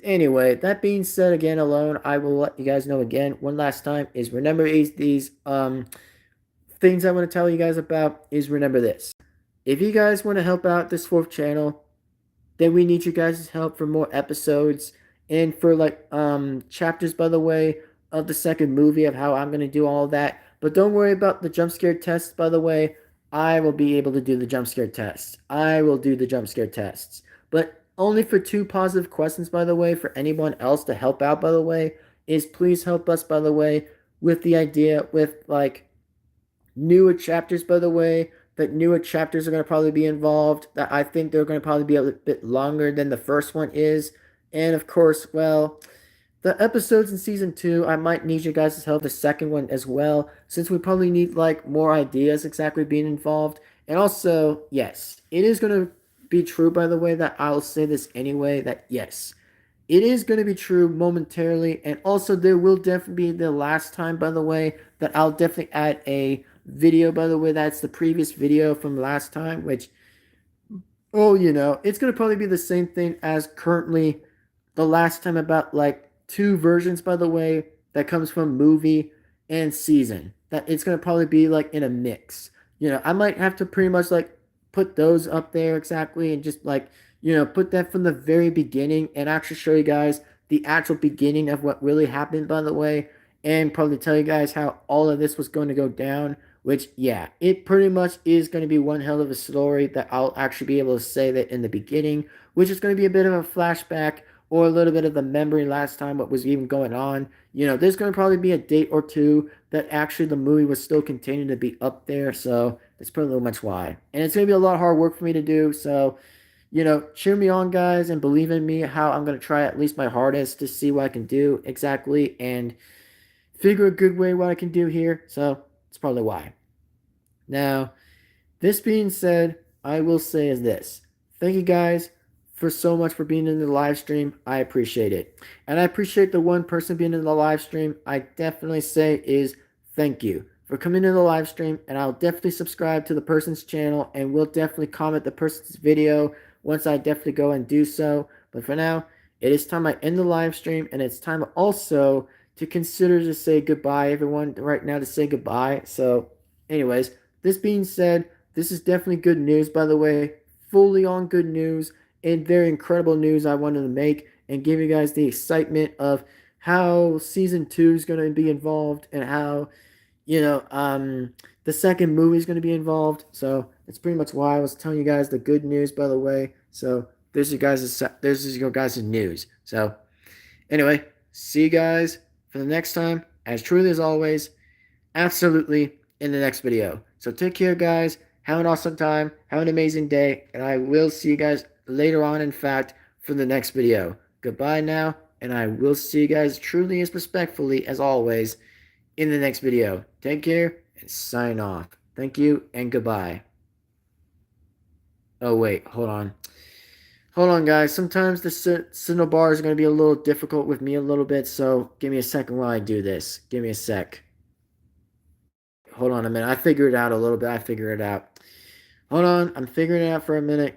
anyway, that being said, again, alone, I will let you guys know again one last time is remember these things I want to tell you guys about is remember this. If you guys want to help out this fourth channel, then we need you guys' help for more episodes and for like chapters, by the way, of the second movie of how I'm gonna do all that. But don't worry about the jump scare tests, by the way. I will be able to do the jump scare tests. I will do the jump scare tests. But only for 2 positive questions, by the way, for anyone else to help out, by the way, is please help us, by the way, with the idea with like newer chapters, by the way, that newer chapters are going to probably be involved, that I think they're going to probably be a bit longer than the first one is. And of course, well, the episodes in season 2, I might need you guys' help the second one as well, since we probably need like more ideas exactly being involved. And also, yes, it is going to be true, by the way, that I'll say this anyway, that yes, it is going to be true momentarily. And also, there will definitely be the last time, by the way, that I'll definitely add a video, by the way, that's the previous video from last time, which, oh, it's going to probably be the same thing as currently the last time about like 2 versions, by the way, that comes from movie and season. That it's going to probably be like in a mix. I might have to pretty much like put those up there exactly and just like, put that from the very beginning and actually show you guys the actual beginning of what really happened, by the way, and probably tell you guys how all of this was going to go down. Which, yeah, it pretty much is going to be one hell of a story that I'll actually be able to say that in the beginning, which is going to be a bit of a flashback or a little bit of the memory last time, what was even going on. There's going to probably be a date or two that actually the movie was still continuing to be up there, so that's pretty much why. And it's going to be a lot of hard work for me to do, so, cheer me on, guys, and believe in me how I'm going to try at least my hardest to see what I can do exactly and figure a good way what I can do here, so that's probably why. Now, this being said, I will say is this. Thank you guys for so much for being in the live stream. I appreciate it. And I appreciate the one person being in the live stream. I definitely say is thank you for coming in the live stream. And I'll definitely subscribe to the person's channel and will definitely comment the person's video once I definitely go and do so. But for now, it is time I end the live stream, and it's time also to consider to say goodbye, everyone, right now to say goodbye. So, anyways, this being said, this is definitely good news, by the way. Fully on good news and very incredible news I wanted to make and give you guys the excitement of how season 2 is going to be involved and how, the second movie is going to be involved. So that's pretty much why I was telling you guys the good news, by the way. So this is your guys' news. So anyway, see you guys for the next time. As truly as always, absolutely in the next video. So take care, guys. Have an awesome time. Have an amazing day. And I will see you guys later on, in fact, for the next video. Goodbye now. And I will see you guys truly as respectfully as always in the next video. Take care and sign off. Thank you and goodbye. Oh, wait. Hold on. Hold on, guys. Sometimes the signal bar is going to be a little difficult with me a little bit. So give me a second while I do this. Give me a sec. Hold on a minute. I figured it out a little bit. I figured it out. Hold on. I'm figuring it out for a minute.